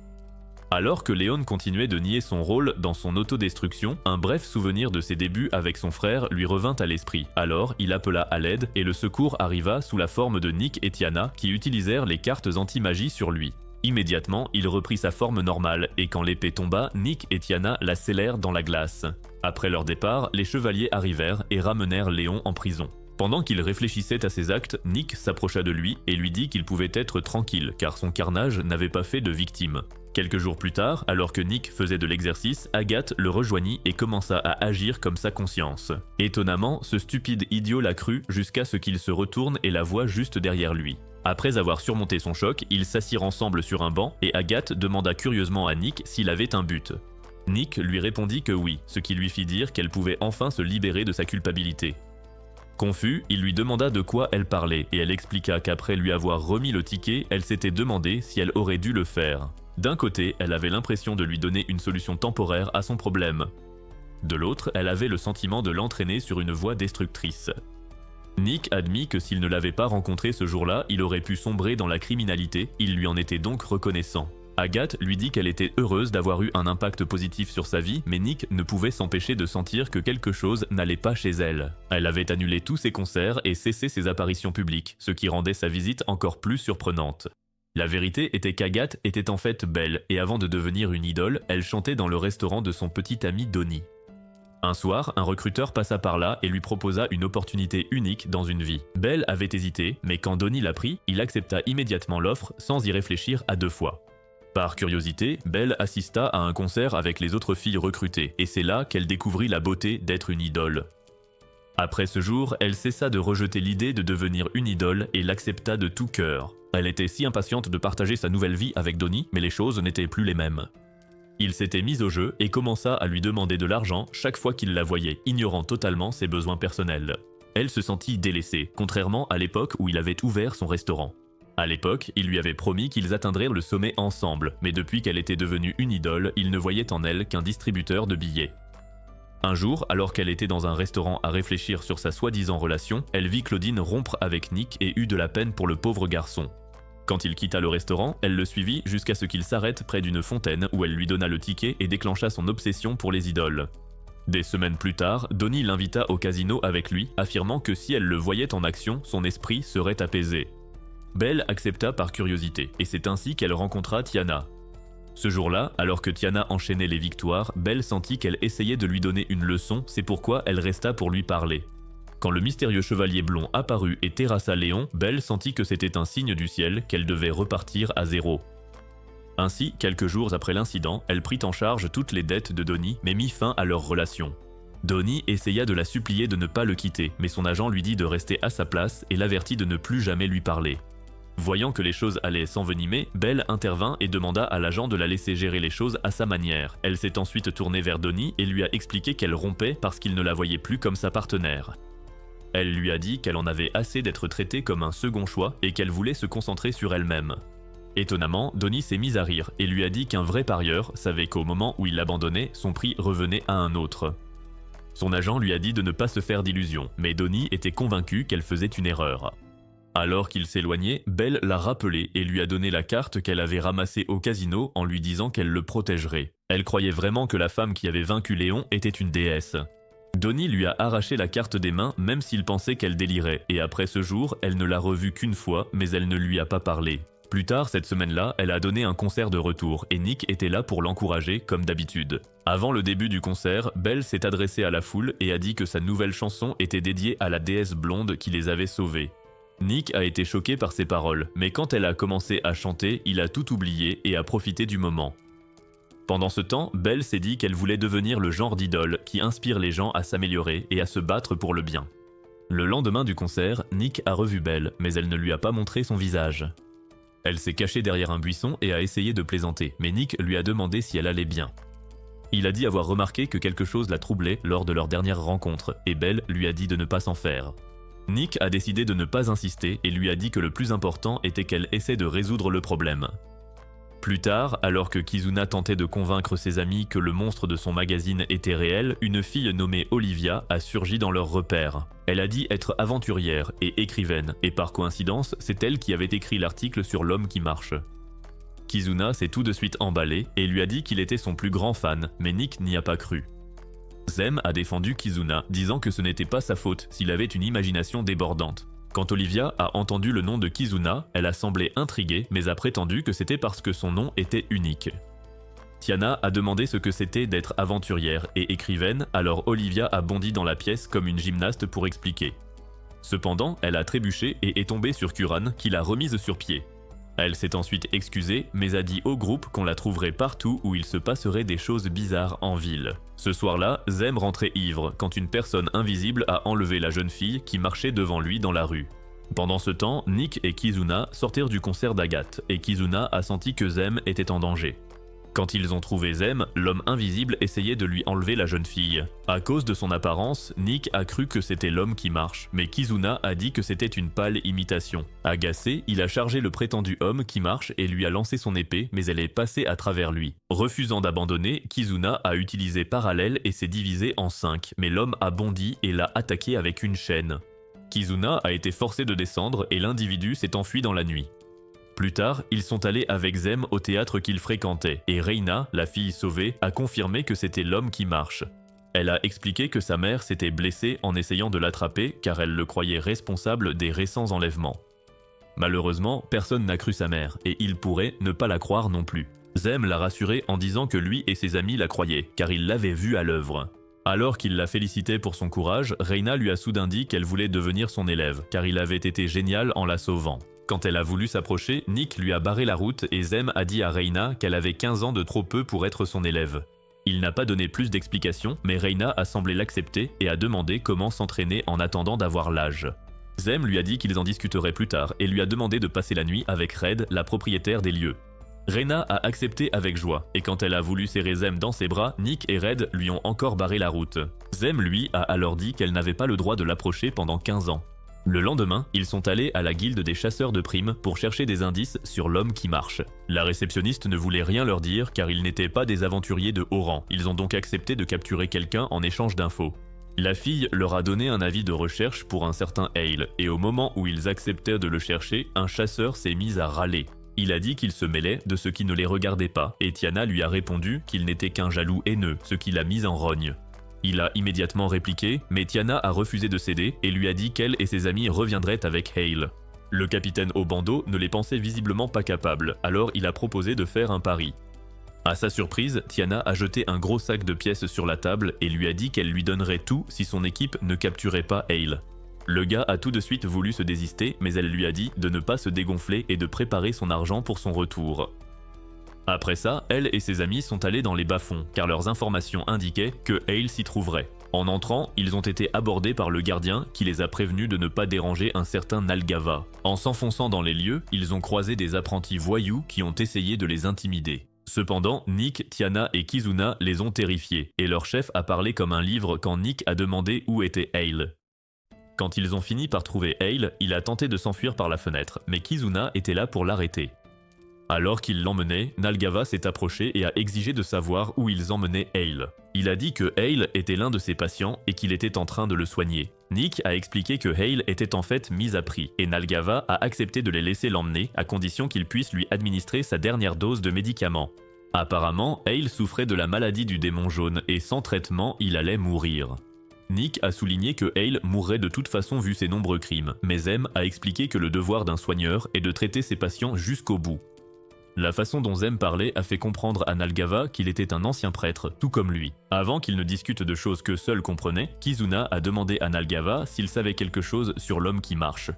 Alors que Léon continuait de nier son rôle dans son autodestruction, un bref souvenir de ses débuts avec son frère lui revint à l'esprit. Alors, il appela à l'aide et le secours arriva sous la forme de Nick et Tiana qui utilisèrent les cartes anti-magie sur lui. Immédiatement, il reprit sa forme normale et quand l'épée tomba, Nick et Tiana la scellèrent dans la glace. Après leur départ, les chevaliers arrivèrent et ramenèrent Léon en prison. Pendant qu'il réfléchissait à ses actes, Nick s'approcha de lui et lui dit qu'il pouvait être tranquille car son carnage n'avait pas fait de victime. Quelques jours plus tard, alors que Nick faisait de l'exercice, Agathe le rejoignit et commença à agir comme sa conscience. Étonnamment, ce stupide idiot l'a cru jusqu'à ce qu'il se retourne et la voie juste derrière lui. Après avoir surmonté son choc, ils s'assirent ensemble sur un banc et Agathe demanda curieusement à Nick s'il avait un but. Nick lui répondit que oui, ce qui lui fit dire qu'elle pouvait enfin se libérer de sa culpabilité. Confus, il lui demanda de quoi elle parlait et elle expliqua qu'après lui avoir remis le ticket, elle s'était demandé si elle aurait dû le faire. D'un côté, elle avait l'impression de lui donner une solution temporaire à son problème. De l'autre, elle avait le sentiment de l'entraîner sur une voie destructrice. Nick admit que s'il ne l'avait pas rencontré ce jour-là, il aurait pu sombrer dans la criminalité, il lui en était donc reconnaissant. Agathe lui dit qu'elle était heureuse d'avoir eu un impact positif sur sa vie, mais Nick ne pouvait s'empêcher de sentir que quelque chose n'allait pas chez elle. Elle avait annulé tous ses concerts et cessé ses apparitions publiques, ce qui rendait sa visite encore plus surprenante. La vérité était qu'Agathe était en fait belle, et avant de devenir une idole, elle chantait dans le restaurant de son petit ami Donnie. Un soir, un recruteur passa par là et lui proposa une opportunité unique dans une vie. Belle avait hésité, mais quand Donnie l'a pris, il accepta immédiatement l'offre sans y réfléchir à 2 fois. Par curiosité, Belle assista à un concert avec les autres filles recrutées, et c'est là qu'elle découvrit la beauté d'être une idole. Après ce jour, elle cessa de rejeter l'idée de devenir une idole et l'accepta de tout cœur. Elle était si impatiente de partager sa nouvelle vie avec Donnie, mais les choses n'étaient plus les mêmes. Il s'était mis au jeu et commença à lui demander de l'argent chaque fois qu'il la voyait, ignorant totalement ses besoins personnels. Elle se sentit délaissée, contrairement à l'époque où il avait ouvert son restaurant. À l'époque, il lui avait promis qu'ils atteindraient le sommet ensemble, mais depuis qu'elle était devenue une idole, il ne voyait en elle qu'un distributeur de billets. Un jour, alors qu'elle était dans un restaurant à réfléchir sur sa soi-disant relation, elle vit Claudine rompre avec Nick et eut de la peine pour le pauvre garçon. Quand il quitta le restaurant, elle le suivit jusqu'à ce qu'il s'arrête près d'une fontaine où elle lui donna le ticket et déclencha son obsession pour les idoles. Des semaines plus tard, Donnie l'invita au casino avec lui, affirmant que si elle le voyait en action, son esprit serait apaisé. Belle accepta par curiosité, et c'est ainsi qu'elle rencontra Tiana. Ce jour-là, alors que Tiana enchaînait les victoires, Belle sentit qu'elle essayait de lui donner une leçon, c'est pourquoi elle resta pour lui parler. Quand le mystérieux chevalier blond apparut et terrassa Léon, Belle sentit que c'était un signe du ciel, qu'elle devait repartir à zéro. Ainsi, quelques jours après l'incident, elle prit en charge toutes les dettes de Donnie, mais mit fin à leur relation. Donnie essaya de la supplier de ne pas le quitter, mais son agent lui dit de rester à sa place et l'avertit de ne plus jamais lui parler. Voyant que les choses allaient s'envenimer, Belle intervint et demanda à l'agent de la laisser gérer les choses à sa manière. Elle s'est ensuite tournée vers Donnie et lui a expliqué qu'elle rompait parce qu'il ne la voyait plus comme sa partenaire. Elle lui a dit qu'elle en avait assez d'être traitée comme un second choix et qu'elle voulait se concentrer sur elle-même. Étonnamment, Donnie s'est mise à rire et lui a dit qu'un vrai parieur savait qu'au moment où il l'abandonnait, son prix revenait à un autre. Son agent lui a dit de ne pas se faire d'illusions, mais Donnie était convaincu qu'elle faisait une erreur. Alors qu'il s'éloignait, Belle l'a rappelé et lui a donné la carte qu'elle avait ramassée au casino en lui disant qu'elle le protégerait. Elle croyait vraiment que la femme qui avait vaincu Léon était une déesse. Donnie lui a arraché la carte des mains même s'il pensait qu'elle délirait, et après ce jour, elle ne l'a revue qu'une fois, mais elle ne lui a pas parlé. Plus tard cette semaine-là, elle a donné un concert de retour et Nick était là pour l'encourager comme d'habitude. Avant le début du concert, Belle s'est adressée à la foule et a dit que sa nouvelle chanson était dédiée à la déesse blonde qui les avait sauvés. Nick a été choqué par ces paroles, mais quand elle a commencé à chanter, il a tout oublié et a profité du moment. Pendant ce temps, Belle s'est dit qu'elle voulait devenir le genre d'idole qui inspire les gens à s'améliorer et à se battre pour le bien. Le lendemain du concert, Nick a revu Belle, mais elle ne lui a pas montré son visage. Elle s'est cachée derrière un buisson et a essayé de plaisanter, mais Nick lui a demandé si elle allait bien. Il a dit avoir remarqué que quelque chose la troublait lors de leur dernière rencontre, et Belle lui a dit de ne pas s'en faire. Nick a décidé de ne pas insister et lui a dit que le plus important était qu'elle essaie de résoudre le problème. Plus tard, alors que Kizuna tentait de convaincre ses amis que le monstre de son magazine était réel, une fille nommée Olivia a surgi dans leur repère. Elle a dit être aventurière et écrivaine, et par coïncidence, c'est elle qui avait écrit l'article sur l'homme qui marche. Kizuna s'est tout de suite emballé et lui a dit qu'il était son plus grand fan, mais Nick n'y a pas cru. Zem a défendu Kizuna, disant que ce n'était pas sa faute s'il avait une imagination débordante. Quand Olivia a entendu le nom de Kizuna, elle a semblé intriguée, mais a prétendu que c'était parce que son nom était unique. Tiana a demandé ce que c'était d'être aventurière et écrivaine, alors Olivia a bondi dans la pièce comme une gymnaste pour expliquer. Cependant, elle a trébuché et est tombée sur Kuran, qui l'a remise sur pied. Elle s'est ensuite excusée, mais a dit au groupe qu'on la trouverait partout où il se passerait des choses bizarres en ville. Ce soir-là, Zem rentrait ivre quand une personne invisible a enlevé la jeune fille qui marchait devant lui dans la rue. Pendant ce temps, Nick et Kizuna sortirent du concert d'Agathe, et Kizuna a senti que Zem était en danger. Quand ils ont trouvé Zem, l'homme invisible essayait de lui enlever la jeune fille. À cause de son apparence, Nick a cru que c'était l'homme qui marche, mais Kizuna a dit que c'était une pâle imitation. Agacé, il a chargé le prétendu homme qui marche et lui a lancé son épée, mais elle est passée à travers lui. Refusant d'abandonner, Kizuna a utilisé Parallèle et s'est divisé en 5, mais l'homme a bondi et l'a attaqué avec une chaîne. Kizuna a été forcé de descendre et l'individu s'est enfui dans la nuit. Plus tard, ils sont allés avec Zem au théâtre qu'ils fréquentaient, et Reina, la fille sauvée, a confirmé que c'était l'homme qui marche. Elle a expliqué que sa mère s'était blessée en essayant de l'attraper car elle le croyait responsable des récents enlèvements. Malheureusement, personne n'a cru sa mère, et il pourrait ne pas la croire non plus. Zem l'a rassurée en disant que lui et ses amis la croyaient, car il l'avait vue à l'œuvre. Alors qu'il la félicitait pour son courage, Reina lui a soudain dit qu'elle voulait devenir son élève, car il avait été génial en la sauvant. Quand elle a voulu s'approcher, Nick lui a barré la route et Zem a dit à Reina qu'elle avait 15 ans de trop peu pour être son élève. Il n'a pas donné plus d'explications, mais Reina a semblé l'accepter et a demandé comment s'entraîner en attendant d'avoir l'âge. Zem lui a dit qu'ils en discuteraient plus tard et lui a demandé de passer la nuit avec Red, la propriétaire des lieux. Reyna a accepté avec joie, et quand elle a voulu serrer Zem dans ses bras, Nick et Red lui ont encore barré la route. Zem, lui, a alors dit qu'elle n'avait pas le droit de l'approcher pendant 15 ans. Le lendemain, ils sont allés à la guilde des chasseurs de primes pour chercher des indices sur l'homme qui marche. La réceptionniste ne voulait rien leur dire car ils n'étaient pas des aventuriers de haut rang, ils ont donc accepté de capturer quelqu'un en échange d'infos. La fille leur a donné un avis de recherche pour un certain Hale, et au moment où ils acceptèrent de le chercher, un chasseur s'est mis à râler. Il a dit qu'il se mêlait de ce qui ne les regardait pas, et Tiana lui a répondu qu'il n'était qu'un jaloux haineux, ce qui l'a mis en rogne. Il a immédiatement répliqué, mais Tiana a refusé de céder et lui a dit qu'elle et ses amis reviendraient avec Hale. Le capitaine au bandeau ne les pensait visiblement pas capables, alors il a proposé de faire un pari. À sa surprise, Tiana a jeté un gros sac de pièces sur la table et lui a dit qu'elle lui donnerait tout si son équipe ne capturait pas Hale. Le gars a tout de suite voulu se désister, mais elle lui a dit de ne pas se dégonfler et de préparer son argent pour son retour. Après ça, elle et ses amis sont allés dans les bas-fonds, car leurs informations indiquaient que Hale s'y trouverait. En entrant, ils ont été abordés par le gardien qui les a prévenus de ne pas déranger un certain Nalgava. En s'enfonçant dans les lieux, ils ont croisé des apprentis voyous qui ont essayé de les intimider. Cependant, Nick, Tiana et Kizuna les ont terrifiés, et leur chef a parlé comme un livre quand Nick a demandé où était Hale. Quand ils ont fini par trouver Hale, il a tenté de s'enfuir par la fenêtre, mais Kizuna était là pour l'arrêter. Alors qu'il l'emmenait, Nalgava s'est approché et a exigé de savoir où ils emmenaient Hale. Il a dit que Hale était l'un de ses patients et qu'il était en train de le soigner. Nick a expliqué que Hale était en fait mis à prix et Nalgava a accepté de les laisser l'emmener à condition qu'il puisse lui administrer sa dernière dose de médicaments. Apparemment, Hale souffrait de la maladie du démon jaune et sans traitement, il allait mourir. Nick a souligné que Hale mourrait de toute façon vu ses nombreux crimes, mais Zem a expliqué que le devoir d'un soigneur est de traiter ses patients jusqu'au bout. La façon dont Zem parlait a fait comprendre à Nalgava qu'il était un ancien prêtre, tout comme lui. Avant qu'il ne discute de choses que seul comprenait, Kizuna a demandé à Nalgava s'il savait quelque chose sur l'homme qui marche.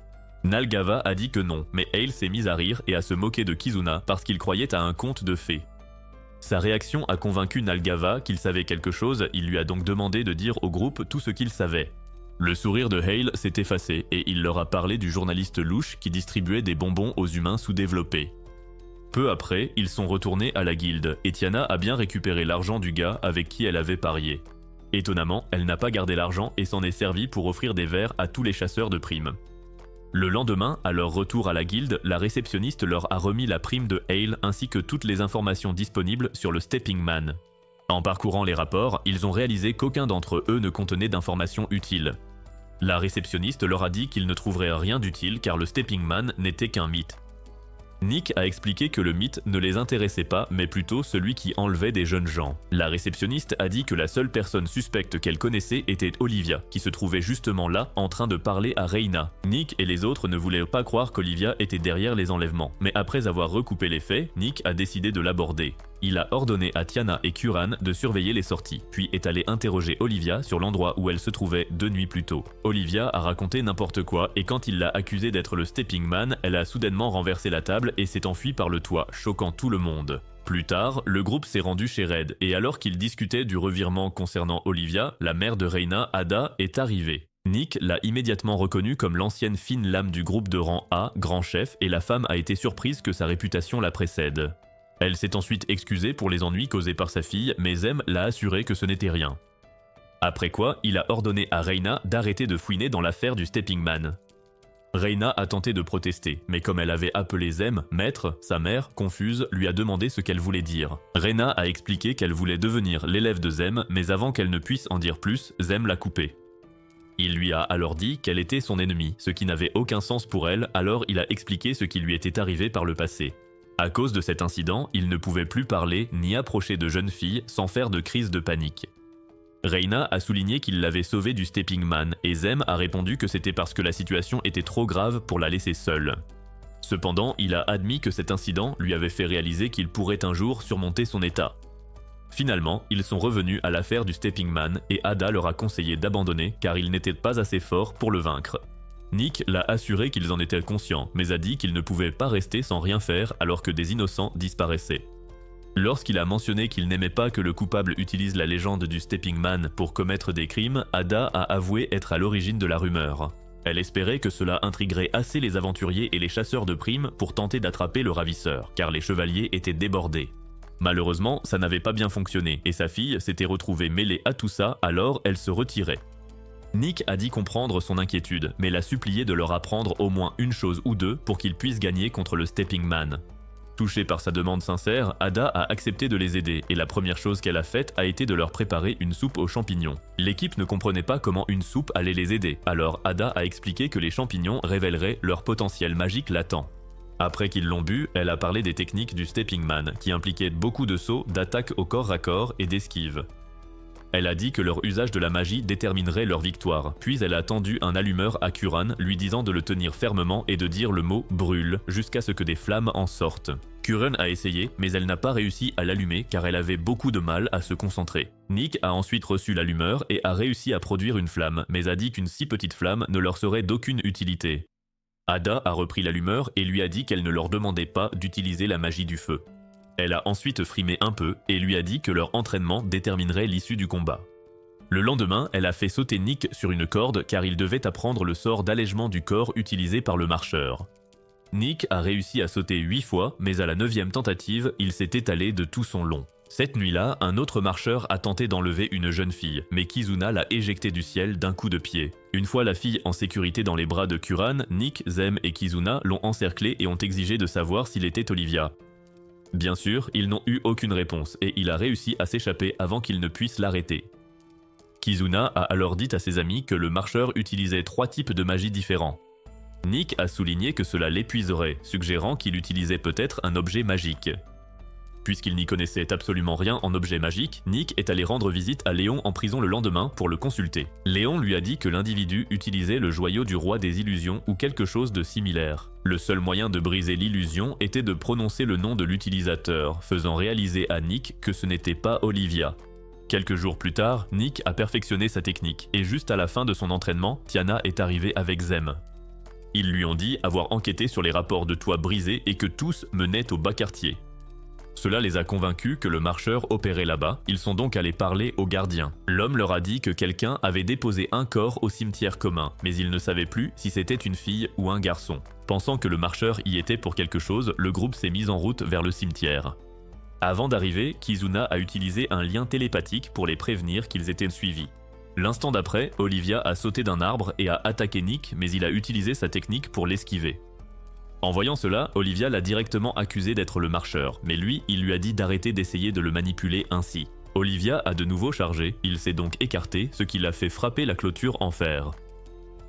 Nalgava a dit que non, mais Hale s'est mis à rire et à se moquer de Kizuna parce qu'il croyait à un conte de fées. Sa réaction a convaincu Nalgava qu'il savait quelque chose, il lui a donc demandé de dire au groupe tout ce qu'il savait. Le sourire de Hale s'est effacé et il leur a parlé du journaliste louche qui distribuait des bonbons aux humains sous-développés. Peu après, ils sont retournés à la guilde et Tiana a bien récupéré l'argent du gars avec qui elle avait parié. Étonnamment, elle n'a pas gardé l'argent et s'en est servi pour offrir des verres à tous les chasseurs de primes. Le lendemain, à leur retour à la guilde, la réceptionniste leur a remis la prime de Hale ainsi que toutes les informations disponibles sur le Stepping Man. En parcourant les rapports, ils ont réalisé qu'aucun d'entre eux ne contenait d'informations utiles. La réceptionniste leur a dit qu'ils ne trouveraient rien d'utile car le Stepping Man n'était qu'un mythe. Nick a expliqué que le mythe ne les intéressait pas, mais plutôt celui qui enlevait des jeunes gens. La réceptionniste a dit que la seule personne suspecte qu'elle connaissait était Olivia, qui se trouvait justement là, en train de parler à Reyna. Nick et les autres ne voulaient pas croire qu'Olivia était derrière les enlèvements, mais après avoir recoupé les faits, Nick a décidé de l'aborder. Il a ordonné à Tiana et Kuran de surveiller les sorties, puis est allé interroger Olivia sur l'endroit où elle se trouvait 2 nuits plus tôt. Olivia a raconté n'importe quoi et quand il l'a accusée d'être le Stepping Man, elle a soudainement renversé la table et s'est enfuie par le toit, choquant tout le monde. Plus tard, le groupe s'est rendu chez Red et alors qu'ils discutaient du revirement concernant Olivia, la mère de Reyna, Ada, est arrivée. Nick l'a immédiatement reconnue comme l'ancienne fine lame du groupe de rang A, grand chef, et la femme a été surprise que sa réputation la précède. Elle s'est ensuite excusée pour les ennuis causés par sa fille, mais Zem l'a assuré que ce n'était rien. Après quoi, il a ordonné à Reyna d'arrêter de fouiner dans l'affaire du Stepping Man. Reyna a tenté de protester, mais comme elle avait appelé Zem maître, sa mère, confuse, lui a demandé ce qu'elle voulait dire. Reyna a expliqué qu'elle voulait devenir l'élève de Zem, mais avant qu'elle ne puisse en dire plus, Zem l'a coupée. Il lui a alors dit qu'elle était son ennemie, ce qui n'avait aucun sens pour elle, alors il a expliqué ce qui lui était arrivé par le passé. À cause de cet incident, il ne pouvait plus parler ni approcher de jeunes filles sans faire de crise de panique. Reyna a souligné qu'il l'avait sauvée du Stepping Man et Zem a répondu que c'était parce que la situation était trop grave pour la laisser seule. Cependant, il a admis que cet incident lui avait fait réaliser qu'il pourrait un jour surmonter son état. Finalement, ils sont revenus à l'affaire du Stepping Man et Ada leur a conseillé d'abandonner car ils n'étaient pas assez forts pour le vaincre. Nick l'a assuré qu'ils en étaient conscients, mais a dit qu'ils ne pouvaient pas rester sans rien faire alors que des innocents disparaissaient. Lorsqu'il a mentionné qu'il n'aimait pas que le coupable utilise la légende du Stepping Man pour commettre des crimes, Ada a avoué être à l'origine de la rumeur. Elle espérait que cela intriguerait assez les aventuriers et les chasseurs de primes pour tenter d'attraper le ravisseur, car les chevaliers étaient débordés. Malheureusement, ça n'avait pas bien fonctionné, et sa fille s'était retrouvée mêlée à tout ça, alors elle se retirait. Nick a dit comprendre son inquiétude, mais l'a supplié de leur apprendre au moins une chose ou deux pour qu'ils puissent gagner contre le Stepping Man. Touchée par sa demande sincère, Ada a accepté de les aider, et la première chose qu'elle a faite a été de leur préparer une soupe aux champignons. L'équipe ne comprenait pas comment une soupe allait les aider, alors Ada a expliqué que les champignons révéleraient leur potentiel magique latent. Après qu'ils l'ont bu, elle a parlé des techniques du Stepping Man, qui impliquaient beaucoup de sauts, d'attaques au corps à corps et d'esquives. Elle a dit que leur usage de la magie déterminerait leur victoire, puis elle a tendu un allumeur à Curran, lui disant de le tenir fermement et de dire le mot « brûle » jusqu'à ce que des flammes en sortent. Curran a essayé, mais elle n'a pas réussi à l'allumer car elle avait beaucoup de mal à se concentrer. Nick a ensuite reçu l'allumeur et a réussi à produire une flamme, mais a dit qu'une si petite flamme ne leur serait d'aucune utilité. Ada a repris l'allumeur et lui a dit qu'elle ne leur demandait pas d'utiliser la magie du feu. Elle a ensuite frimé un peu et lui a dit que leur entraînement déterminerait l'issue du combat. Le lendemain, elle a fait sauter Nick sur une corde car il devait apprendre le sort d'allègement du corps utilisé par le marcheur. Nick a réussi à sauter 8 fois, mais à la 9e tentative, il s'est étalé de tout son long. Cette nuit-là, un autre marcheur a tenté d'enlever une jeune fille, mais Kizuna l'a éjectée du ciel d'un coup de pied. Une fois la fille en sécurité dans les bras de Curran, Nick, Zem et Kizuna l'ont encerclée et ont exigé de savoir s'il était Olivia. Bien sûr, ils n'ont eu aucune réponse et il a réussi à s'échapper avant qu'ils ne puissent l'arrêter. Kizuna a alors dit à ses amis que le marcheur utilisait 3 types de magie différents. Nick a souligné que cela l'épuiserait, suggérant qu'il utilisait peut-être un objet magique. Puisqu'il n'y connaissait absolument rien en objet magique, Nick est allé rendre visite à Léon en prison le lendemain pour le consulter. Léon lui a dit que l'individu utilisait le joyau du roi des illusions ou quelque chose de similaire. Le seul moyen de briser l'illusion était de prononcer le nom de l'utilisateur, faisant réaliser à Nick que ce n'était pas Olivia. Quelques jours plus tard, Nick a perfectionné sa technique et juste à la fin de son entraînement, Tiana est arrivée avec Zem. Ils lui ont dit avoir enquêté sur les rapports de toit brisés et que tous menaient au bas quartier. Cela les a convaincus que le marcheur opérait là-bas, ils sont donc allés parler au gardien. L'homme leur a dit que quelqu'un avait déposé un corps au cimetière commun, mais ils ne savaient plus si c'était une fille ou un garçon. Pensant que le marcheur y était pour quelque chose, le groupe s'est mis en route vers le cimetière. Avant d'arriver, Kizuna a utilisé un lien télépathique pour les prévenir qu'ils étaient suivis. L'instant d'après, Olivia a sauté d'un arbre et a attaqué Nick, mais il a utilisé sa technique pour l'esquiver. En voyant cela, Olivia l'a directement accusé d'être le marcheur, mais lui, il lui a dit d'arrêter d'essayer de le manipuler ainsi. Olivia a de nouveau chargé, il s'est donc écarté, ce qui l'a fait frapper la clôture en fer.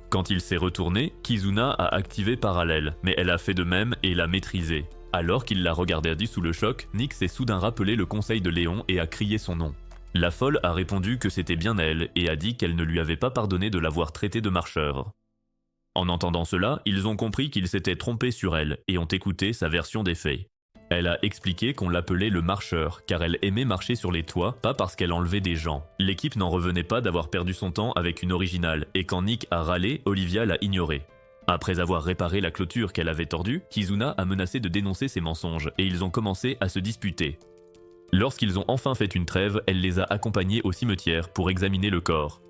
Quand il s'est retourné, Kizuna a activé Parallèle, mais elle a fait de même et l'a maîtrisé. Alors qu'il l'a regardé sous le choc, Nick s'est soudain rappelé le conseil de Léon et a crié son nom. La folle a répondu que c'était bien elle et a dit qu'elle ne lui avait pas pardonné de l'avoir traité de marcheur. En entendant cela, ils ont compris qu'il s'était trompé sur elle et ont écouté sa version des faits. Elle a expliqué qu'on l'appelait le marcheur, car elle aimait marcher sur les toits, pas parce qu'elle enlevait des gens. L'équipe n'en revenait pas d'avoir perdu son temps avec une originale, et quand Nick a râlé, Olivia l'a ignoré. Après avoir réparé la clôture qu'elle avait tordue, Kizuna a menacé de dénoncer ses mensonges, et ils ont commencé à se disputer. Lorsqu'ils ont enfin fait une trêve, elle les a accompagnés au cimetière pour examiner le corps.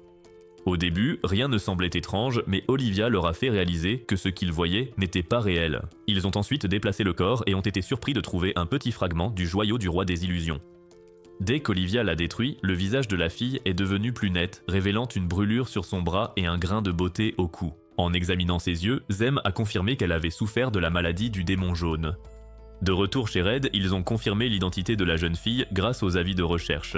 Au début, rien ne semblait étrange, mais Olivia leur a fait réaliser que ce qu'ils voyaient n'était pas réel. Ils ont ensuite déplacé le corps et ont été surpris de trouver un petit fragment du joyau du roi des illusions. Dès qu'Olivia l'a détruit, le visage de la fille est devenu plus net, révélant une brûlure sur son bras et un grain de beauté au cou. En examinant ses yeux, Zem a confirmé qu'elle avait souffert de la maladie du démon jaune. De retour chez Red, ils ont confirmé l'identité de la jeune fille grâce aux avis de recherche.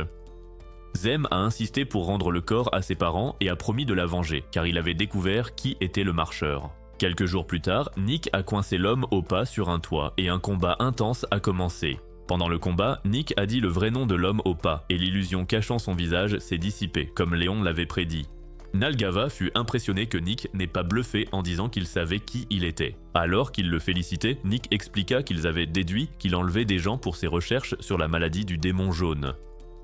Zem a insisté pour rendre le corps à ses parents et a promis de la venger, car il avait découvert qui était le marcheur. Quelques jours plus tard, Nick a coincé l'homme au pas sur un toit et un combat intense a commencé. Pendant le combat, Nick a dit le vrai nom de l'homme au pas et l'illusion cachant son visage s'est dissipée, comme Léon l'avait prédit. Nalgava fut impressionné que Nick n'ait pas bluffé en disant qu'il savait qui il était. Alors qu'il le félicitait, Nick expliqua qu'ils avaient déduit qu'il enlevait des gens pour ses recherches sur la maladie du démon jaune.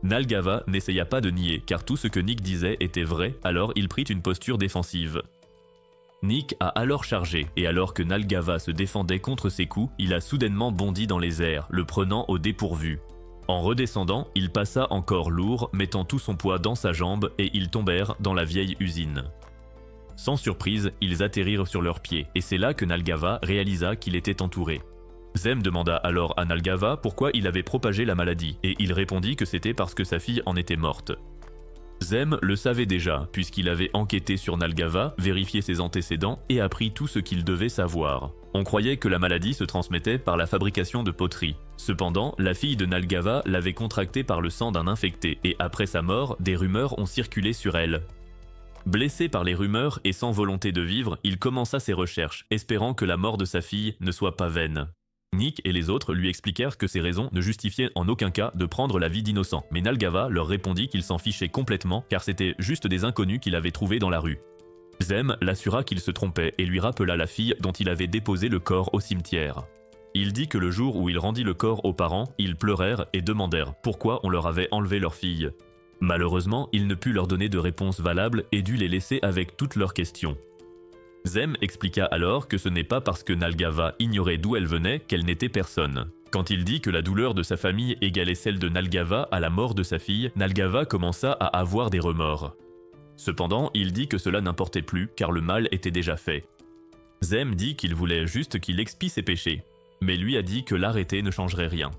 Nalgava n'essaya pas de nier car tout ce que Nick disait était vrai, alors il prit une posture défensive. Nick a alors chargé et alors que Nalgava se défendait contre ses coups, il a soudainement bondi dans les airs, le prenant au dépourvu. En redescendant, il passa encore lourd, mettant tout son poids dans sa jambe et ils tombèrent dans la vieille usine. Sans surprise, ils atterrirent sur leurs pieds, et c'est là que Nalgava réalisa qu'il était entouré. Zem demanda alors à Nalgava pourquoi il avait propagé la maladie, et il répondit que c'était parce que sa fille en était morte. Zem le savait déjà, puisqu'il avait enquêté sur Nalgava, vérifié ses antécédents et appris tout ce qu'il devait savoir. On croyait que la maladie se transmettait par la fabrication de poteries. Cependant, la fille de Nalgava l'avait contractée par le sang d'un infecté, et après sa mort, des rumeurs ont circulé sur elle. Blessé par les rumeurs et sans volonté de vivre, il commença ses recherches, espérant que la mort de sa fille ne soit pas vaine. Nick et les autres lui expliquèrent que ces raisons ne justifiaient en aucun cas de prendre la vie d'innocents, mais Nalgava leur répondit qu'il s'en fichait complètement car c'était juste des inconnus qu'il avait trouvés dans la rue. Zem l'assura qu'il se trompait et lui rappela la fille dont il avait déposé le corps au cimetière. Il dit que le jour où il rendit le corps aux parents, ils pleurèrent et demandèrent pourquoi on leur avait enlevé leur fille. Malheureusement, il ne put leur donner de réponse valable et dut les laisser avec toutes leurs questions. Zem expliqua alors que ce n'est pas parce que Nalgava ignorait d'où elle venait qu'elle n'était personne. Quand il dit que la douleur de sa famille égalait celle de Nalgava à la mort de sa fille, Nalgava commença à avoir des remords. Cependant, il dit que cela n'importait plus car le mal était déjà fait. Zem dit qu'il voulait juste qu'il expie ses péchés, mais lui a dit que l'arrêter ne changerait rien.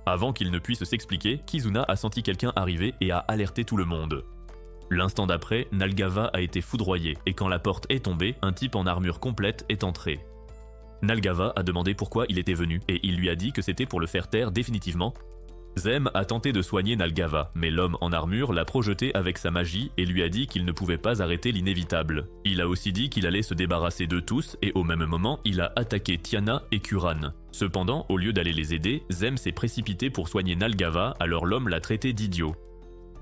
Avant qu'il ne puisse s'expliquer, Kizuna a senti quelqu'un arriver et a alerté tout le monde. L'instant d'après, Nalgava a été foudroyé et quand la porte est tombée, un type en armure complète est entré. Nalgava a demandé pourquoi il était venu et il lui a dit que c'était pour le faire taire définitivement. Zem a tenté de soigner Nalgava, mais l'homme en armure l'a projeté avec sa magie et lui a dit qu'il ne pouvait pas arrêter l'inévitable. Il a aussi dit qu'il allait se débarrasser d'eux tous et au même moment, il a attaqué Tiana et Kuran. Cependant, au lieu d'aller les aider, Zem s'est précipité pour soigner Nalgava, alors l'homme l'a traité d'idiot.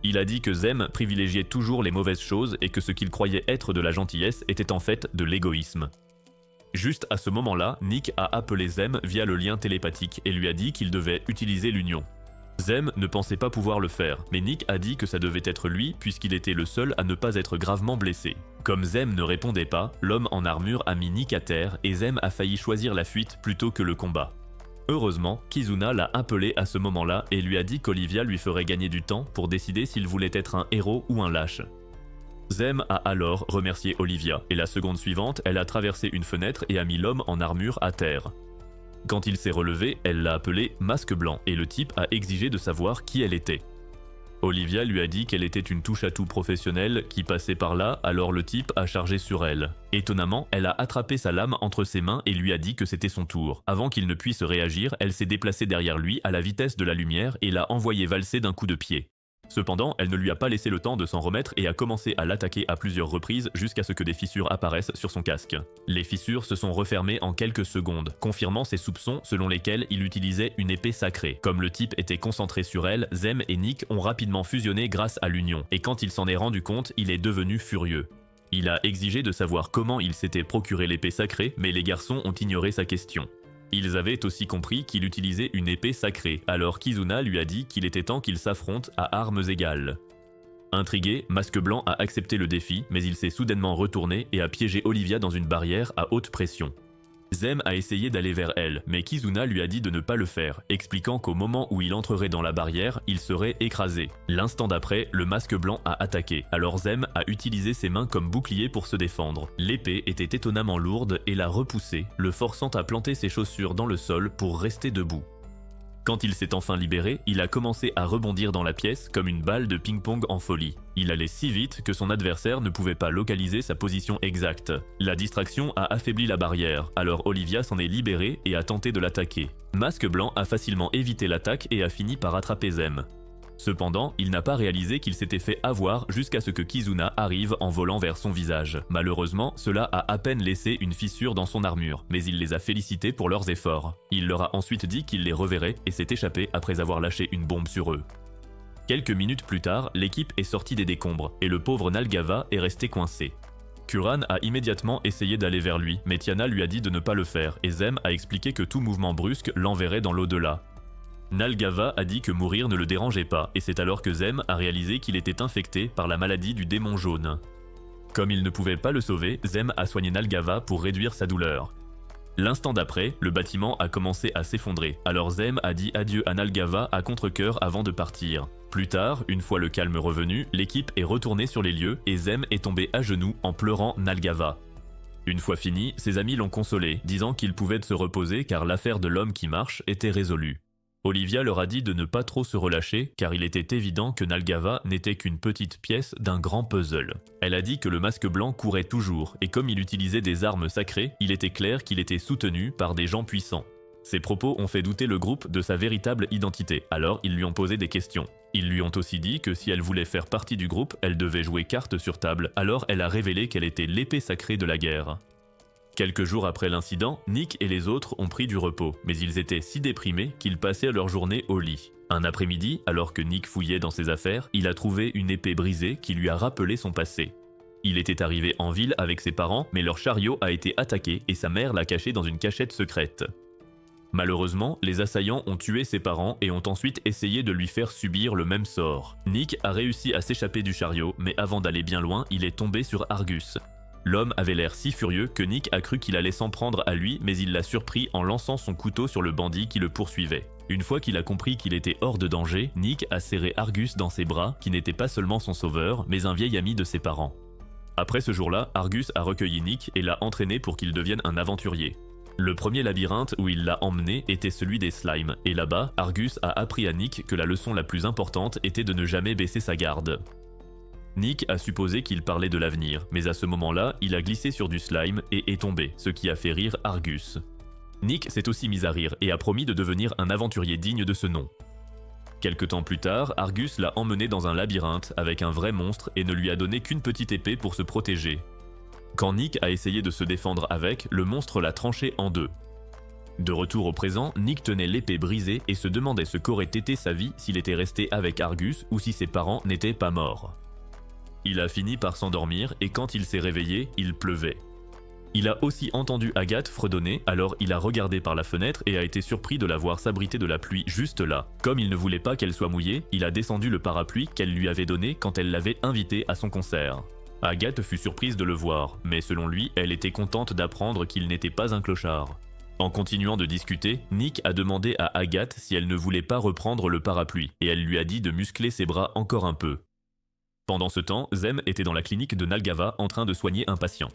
Il a dit que Zem privilégiait toujours les mauvaises choses et que ce qu'il croyait être de la gentillesse était en fait de l'égoïsme. Juste à ce moment-là, Nick a appelé Zem via le lien télépathique et lui a dit qu'il devait utiliser l'union. Zem ne pensait pas pouvoir le faire, mais Nick a dit que ça devait être lui puisqu'il était le seul à ne pas être gravement blessé. Comme Zem ne répondait pas, l'homme en armure a mis Nick à terre et Zem a failli choisir la fuite plutôt que le combat. Heureusement, Kizuna l'a appelé à ce moment-là et lui a dit qu'Olivia lui ferait gagner du temps pour décider s'il voulait être un héros ou un lâche. Zem a alors remercié Olivia, et la seconde suivante, elle a traversé une fenêtre et a mis l'homme en armure à terre. Quand il s'est relevé, elle l'a appelé Masque Blanc et le type a exigé de savoir qui elle était. Olivia lui a dit qu'elle était une touche-à-tout professionnelle qui passait par là, alors le type a chargé sur elle. Étonnamment, elle a attrapé sa lame entre ses mains et lui a dit que c'était son tour. Avant qu'il ne puisse réagir, elle s'est déplacée derrière lui à la vitesse de la lumière et l'a envoyé valser d'un coup de pied. Cependant, elle ne lui a pas laissé le temps de s'en remettre et a commencé à l'attaquer à plusieurs reprises jusqu'à ce que des fissures apparaissent sur son casque. Les fissures se sont refermées en quelques secondes, confirmant ses soupçons selon lesquels il utilisait une épée sacrée. Comme le type était concentré sur elle, Zem et Nick ont rapidement fusionné grâce à l'union, et quand il s'en est rendu compte, il est devenu furieux. Il a exigé de savoir comment il s'était procuré l'épée sacrée, mais les garçons ont ignoré sa question. Ils avaient aussi compris qu'il utilisait une épée sacrée, alors Kizuna lui a dit qu'il était temps qu'ils s'affrontent à armes égales. Intrigué, Masque Blanc a accepté le défi, mais il s'est soudainement retourné et a piégé Olivia dans une barrière à haute pression. Zem a essayé d'aller vers elle, mais Kizuna lui a dit de ne pas le faire, expliquant qu'au moment où il entrerait dans la barrière, il serait écrasé. L'instant d'après, le Masque Blanc a attaqué, alors Zem a utilisé ses mains comme bouclier pour se défendre. L'épée était étonnamment lourde et l'a repoussé, le forçant à planter ses chaussures dans le sol pour rester debout. Quand il s'est enfin libéré, il a commencé à rebondir dans la pièce comme une balle de ping-pong en folie. Il allait si vite que son adversaire ne pouvait pas localiser sa position exacte. La distraction a affaibli la barrière, alors Olivia s'en est libérée et a tenté de l'attaquer. Masque Blanc a facilement évité l'attaque et a fini par attraper Zem. Cependant, il n'a pas réalisé qu'il s'était fait avoir jusqu'à ce que Kizuna arrive en volant vers son visage. Malheureusement, cela a à peine laissé une fissure dans son armure, mais il les a félicités pour leurs efforts. Il leur a ensuite dit qu'il les reverrait et s'est échappé après avoir lâché une bombe sur eux. Quelques minutes plus tard, l'équipe est sortie des décombres et le pauvre Nalgava est resté coincé. Kuran a immédiatement essayé d'aller vers lui, mais Tiana lui a dit de ne pas le faire et Zem a expliqué que tout mouvement brusque l'enverrait dans l'au-delà. Nalgava a dit que mourir ne le dérangeait pas, et c'est alors que Zem a réalisé qu'il était infecté par la maladie du démon jaune. Comme il ne pouvait pas le sauver, Zem a soigné Nalgava pour réduire sa douleur. L'instant d'après, le bâtiment a commencé à s'effondrer, alors Zem a dit adieu à Nalgava à contre-cœur avant de partir. Plus tard, une fois le calme revenu, l'équipe est retournée sur les lieux et Zem est tombé à genoux en pleurant Nalgava. Une fois fini, ses amis l'ont consolé, disant qu'il pouvait se reposer car l'affaire de l'homme qui marche était résolue. Olivia leur a dit de ne pas trop se relâcher car il était évident que Nalgava n'était qu'une petite pièce d'un grand puzzle. Elle a dit que le masque blanc courait toujours et comme il utilisait des armes sacrées, il était clair qu'il était soutenu par des gens puissants. Ces propos ont fait douter le groupe de sa véritable identité, alors ils lui ont posé des questions. Ils lui ont aussi dit que si elle voulait faire partie du groupe, elle devait jouer carte sur table, alors elle a révélé qu'elle était l'épée sacrée de la guerre. Quelques jours après l'incident, Nick et les autres ont pris du repos, mais ils étaient si déprimés qu'ils passaient leur journée au lit. Un après-midi, alors que Nick fouillait dans ses affaires, il a trouvé une épée brisée qui lui a rappelé son passé. Il était arrivé en ville avec ses parents, mais leur chariot a été attaqué et sa mère l'a caché dans une cachette secrète. Malheureusement, les assaillants ont tué ses parents et ont ensuite essayé de lui faire subir le même sort. Nick a réussi à s'échapper du chariot, mais avant d'aller bien loin, il est tombé sur Argus. L'homme avait l'air si furieux que Nick a cru qu'il allait s'en prendre à lui, mais il l'a surpris en lançant son couteau sur le bandit qui le poursuivait. Une fois qu'il a compris qu'il était hors de danger, Nick a serré Argus dans ses bras, qui n'était pas seulement son sauveur, mais un vieil ami de ses parents. Après ce jour-là, Argus a recueilli Nick et l'a entraîné pour qu'il devienne un aventurier. Le premier labyrinthe où il l'a emmené était celui des slimes, et là-bas, Argus a appris à Nick que la leçon la plus importante était de ne jamais baisser sa garde. Nick a supposé qu'il parlait de l'avenir, mais à ce moment-là, il a glissé sur du slime et est tombé, ce qui a fait rire Argus. Nick s'est aussi mis à rire et a promis de devenir un aventurier digne de ce nom. Quelque temps plus tard, Argus l'a emmené dans un labyrinthe avec un vrai monstre et ne lui a donné qu'une petite épée pour se protéger. Quand Nick a essayé de se défendre avec, le monstre l'a tranché en deux. De retour au présent, Nick tenait l'épée brisée et se demandait ce qu'aurait été sa vie s'il était resté avec Argus ou si ses parents n'étaient pas morts. Il a fini par s'endormir et quand il s'est réveillé, il pleuvait. Il a aussi entendu Agathe fredonner, alors il a regardé par la fenêtre et a été surpris de la voir s'abriter de la pluie juste là. Comme il ne voulait pas qu'elle soit mouillée, il a descendu le parapluie qu'elle lui avait donné quand elle l'avait invité à son concert. Agathe fut surprise de le voir, mais selon lui, elle était contente d'apprendre qu'il n'était pas un clochard. En continuant de discuter, Nick a demandé à Agathe si elle ne voulait pas reprendre le parapluie, et elle lui a dit de muscler ses bras encore un peu. Pendant ce temps, Zem était dans la clinique de Nalgava en train de soigner un patient.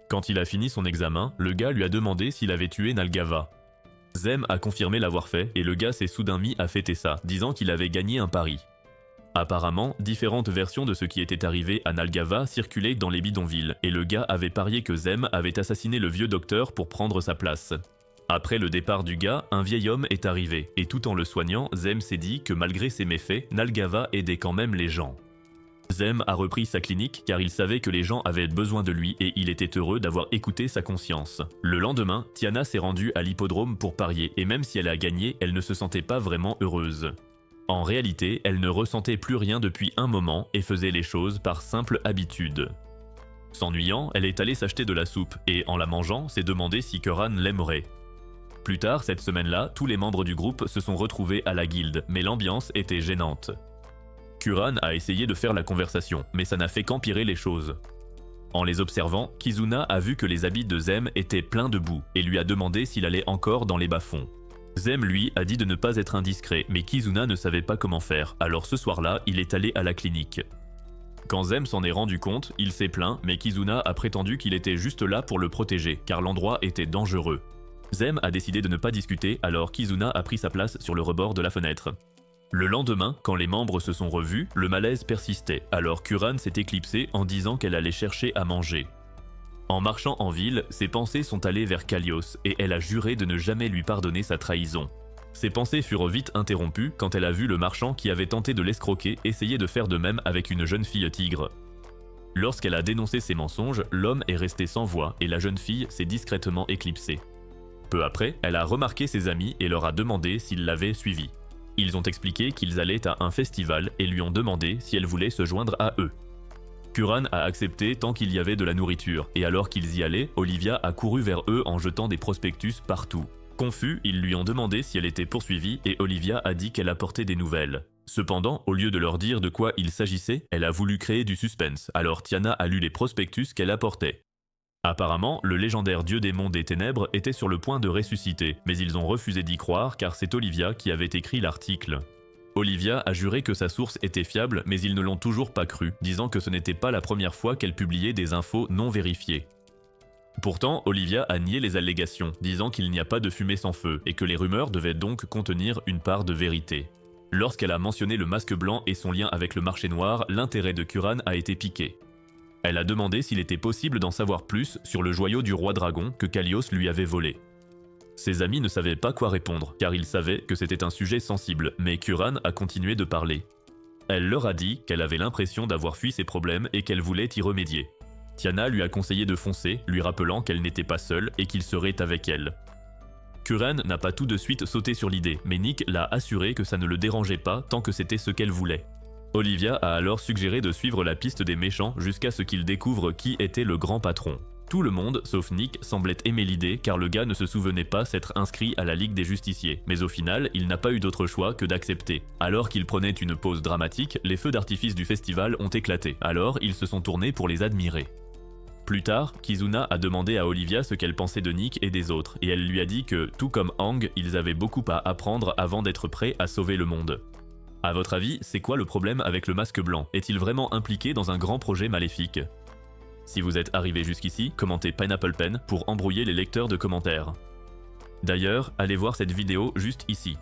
Quand il a fini son examen, le gars lui a demandé s'il avait tué Nalgava. Zem a confirmé l'avoir fait et le gars s'est soudain mis à fêter ça, disant qu'il avait gagné un pari. Apparemment, différentes versions de ce qui était arrivé à Nalgava circulaient dans les bidonvilles et le gars avait parié que Zem avait assassiné le vieux docteur pour prendre sa place. Après le départ du gars, un vieil homme est arrivé et tout en le soignant, Zem s'est dit que malgré ses méfaits, Nalgava aidait quand même les gens. Zem a repris sa clinique car il savait que les gens avaient besoin de lui et il était heureux d'avoir écouté sa conscience. Le lendemain, Tiana s'est rendue à l'hippodrome pour parier et même si elle a gagné, elle ne se sentait pas vraiment heureuse. En réalité, elle ne ressentait plus rien depuis un moment et faisait les choses par simple habitude. S'ennuyant, elle est allée s'acheter de la soupe et en la mangeant, s'est demandé si Curran l'aimerait. Plus tard, cette semaine-là, tous les membres du groupe se sont retrouvés à la guilde, mais l'ambiance était gênante. Curran a essayé de faire la conversation, mais ça n'a fait qu'empirer les choses. En les observant, Kizuna a vu que les habits de Zem étaient pleins de boue et lui a demandé s'il allait encore dans les bas-fonds. Zem, lui, a dit de ne pas être indiscret, mais Kizuna ne savait pas comment faire, alors ce soir-là, il est allé à la clinique. Quand Zem s'en est rendu compte, il s'est plaint, mais Kizuna a prétendu qu'il était juste là pour le protéger, car l'endroit était dangereux. Zem a décidé de ne pas discuter, alors Kizuna a pris sa place sur le rebord de la fenêtre. Le lendemain, quand les membres se sont revus, le malaise persistait, alors Curran s'est éclipsée en disant qu'elle allait chercher à manger. En marchant en ville, ses pensées sont allées vers Kalios et elle a juré de ne jamais lui pardonner sa trahison. Ses pensées furent vite interrompues quand elle a vu le marchand qui avait tenté de l'escroquer essayer de faire de même avec une jeune fille tigre. Lorsqu'elle a dénoncé ses mensonges, l'homme est resté sans voix et la jeune fille s'est discrètement éclipsée. Peu après, elle a remarqué ses amis et leur a demandé s'ils l'avaient suivie. Ils ont expliqué qu'ils allaient à un festival et lui ont demandé si elle voulait se joindre à eux. Curran a accepté tant qu'il y avait de la nourriture, et alors qu'ils y allaient, Olivia a couru vers eux en jetant des prospectus partout. Confus, ils lui ont demandé si elle était poursuivie et Olivia a dit qu'elle apportait des nouvelles. Cependant, au lieu de leur dire de quoi il s'agissait, elle a voulu créer du suspense, alors Tiana a lu les prospectus qu'elle apportait. Apparemment, le légendaire dieu démon des ténèbres était sur le point de ressusciter, mais ils ont refusé d'y croire car c'est Olivia qui avait écrit l'article. Olivia a juré que sa source était fiable, mais ils ne l'ont toujours pas cru, disant que ce n'était pas la première fois qu'elle publiait des infos non vérifiées. Pourtant, Olivia a nié les allégations, disant qu'il n'y a pas de fumée sans feu, et que les rumeurs devaient donc contenir une part de vérité. Lorsqu'elle a mentionné le masque blanc et son lien avec le marché noir, l'intérêt de Curran a été piqué. Elle a demandé s'il était possible d'en savoir plus sur le joyau du roi dragon que Kalios lui avait volé. Ses amis ne savaient pas quoi répondre, car ils savaient que c'était un sujet sensible, mais Curran a continué de parler. Elle leur a dit qu'elle avait l'impression d'avoir fui ses problèmes et qu'elle voulait y remédier. Tiana lui a conseillé de foncer, lui rappelant qu'elle n'était pas seule et qu'il serait avec elle. Curran n'a pas tout de suite sauté sur l'idée, mais Nick l'a assuré que ça ne le dérangeait pas tant que c'était ce qu'elle voulait. Olivia a alors suggéré de suivre la piste des méchants jusqu'à ce qu'ils découvrent qui était le grand patron. Tout le monde, sauf Nick, semblait aimer l'idée car le gars ne se souvenait pas s'être inscrit à la Ligue des Justiciers. Mais au final, il n'a pas eu d'autre choix que d'accepter. Alors qu'il prenait une pause dramatique, les feux d'artifice du festival ont éclaté. Alors, ils se sont tournés pour les admirer. Plus tard, Kizuna a demandé à Olivia ce qu'elle pensait de Nick et des autres, et elle lui a dit que, tout comme Aang, ils avaient beaucoup à apprendre avant d'être prêts à sauver le monde. À votre avis, c'est quoi le problème avec le masque blanc? Est-il vraiment impliqué dans un grand projet maléfique? Si vous êtes arrivé jusqu'ici, commentez Pineapple Pen pour embrouiller les lecteurs de commentaires. D'ailleurs, allez voir cette vidéo juste ici.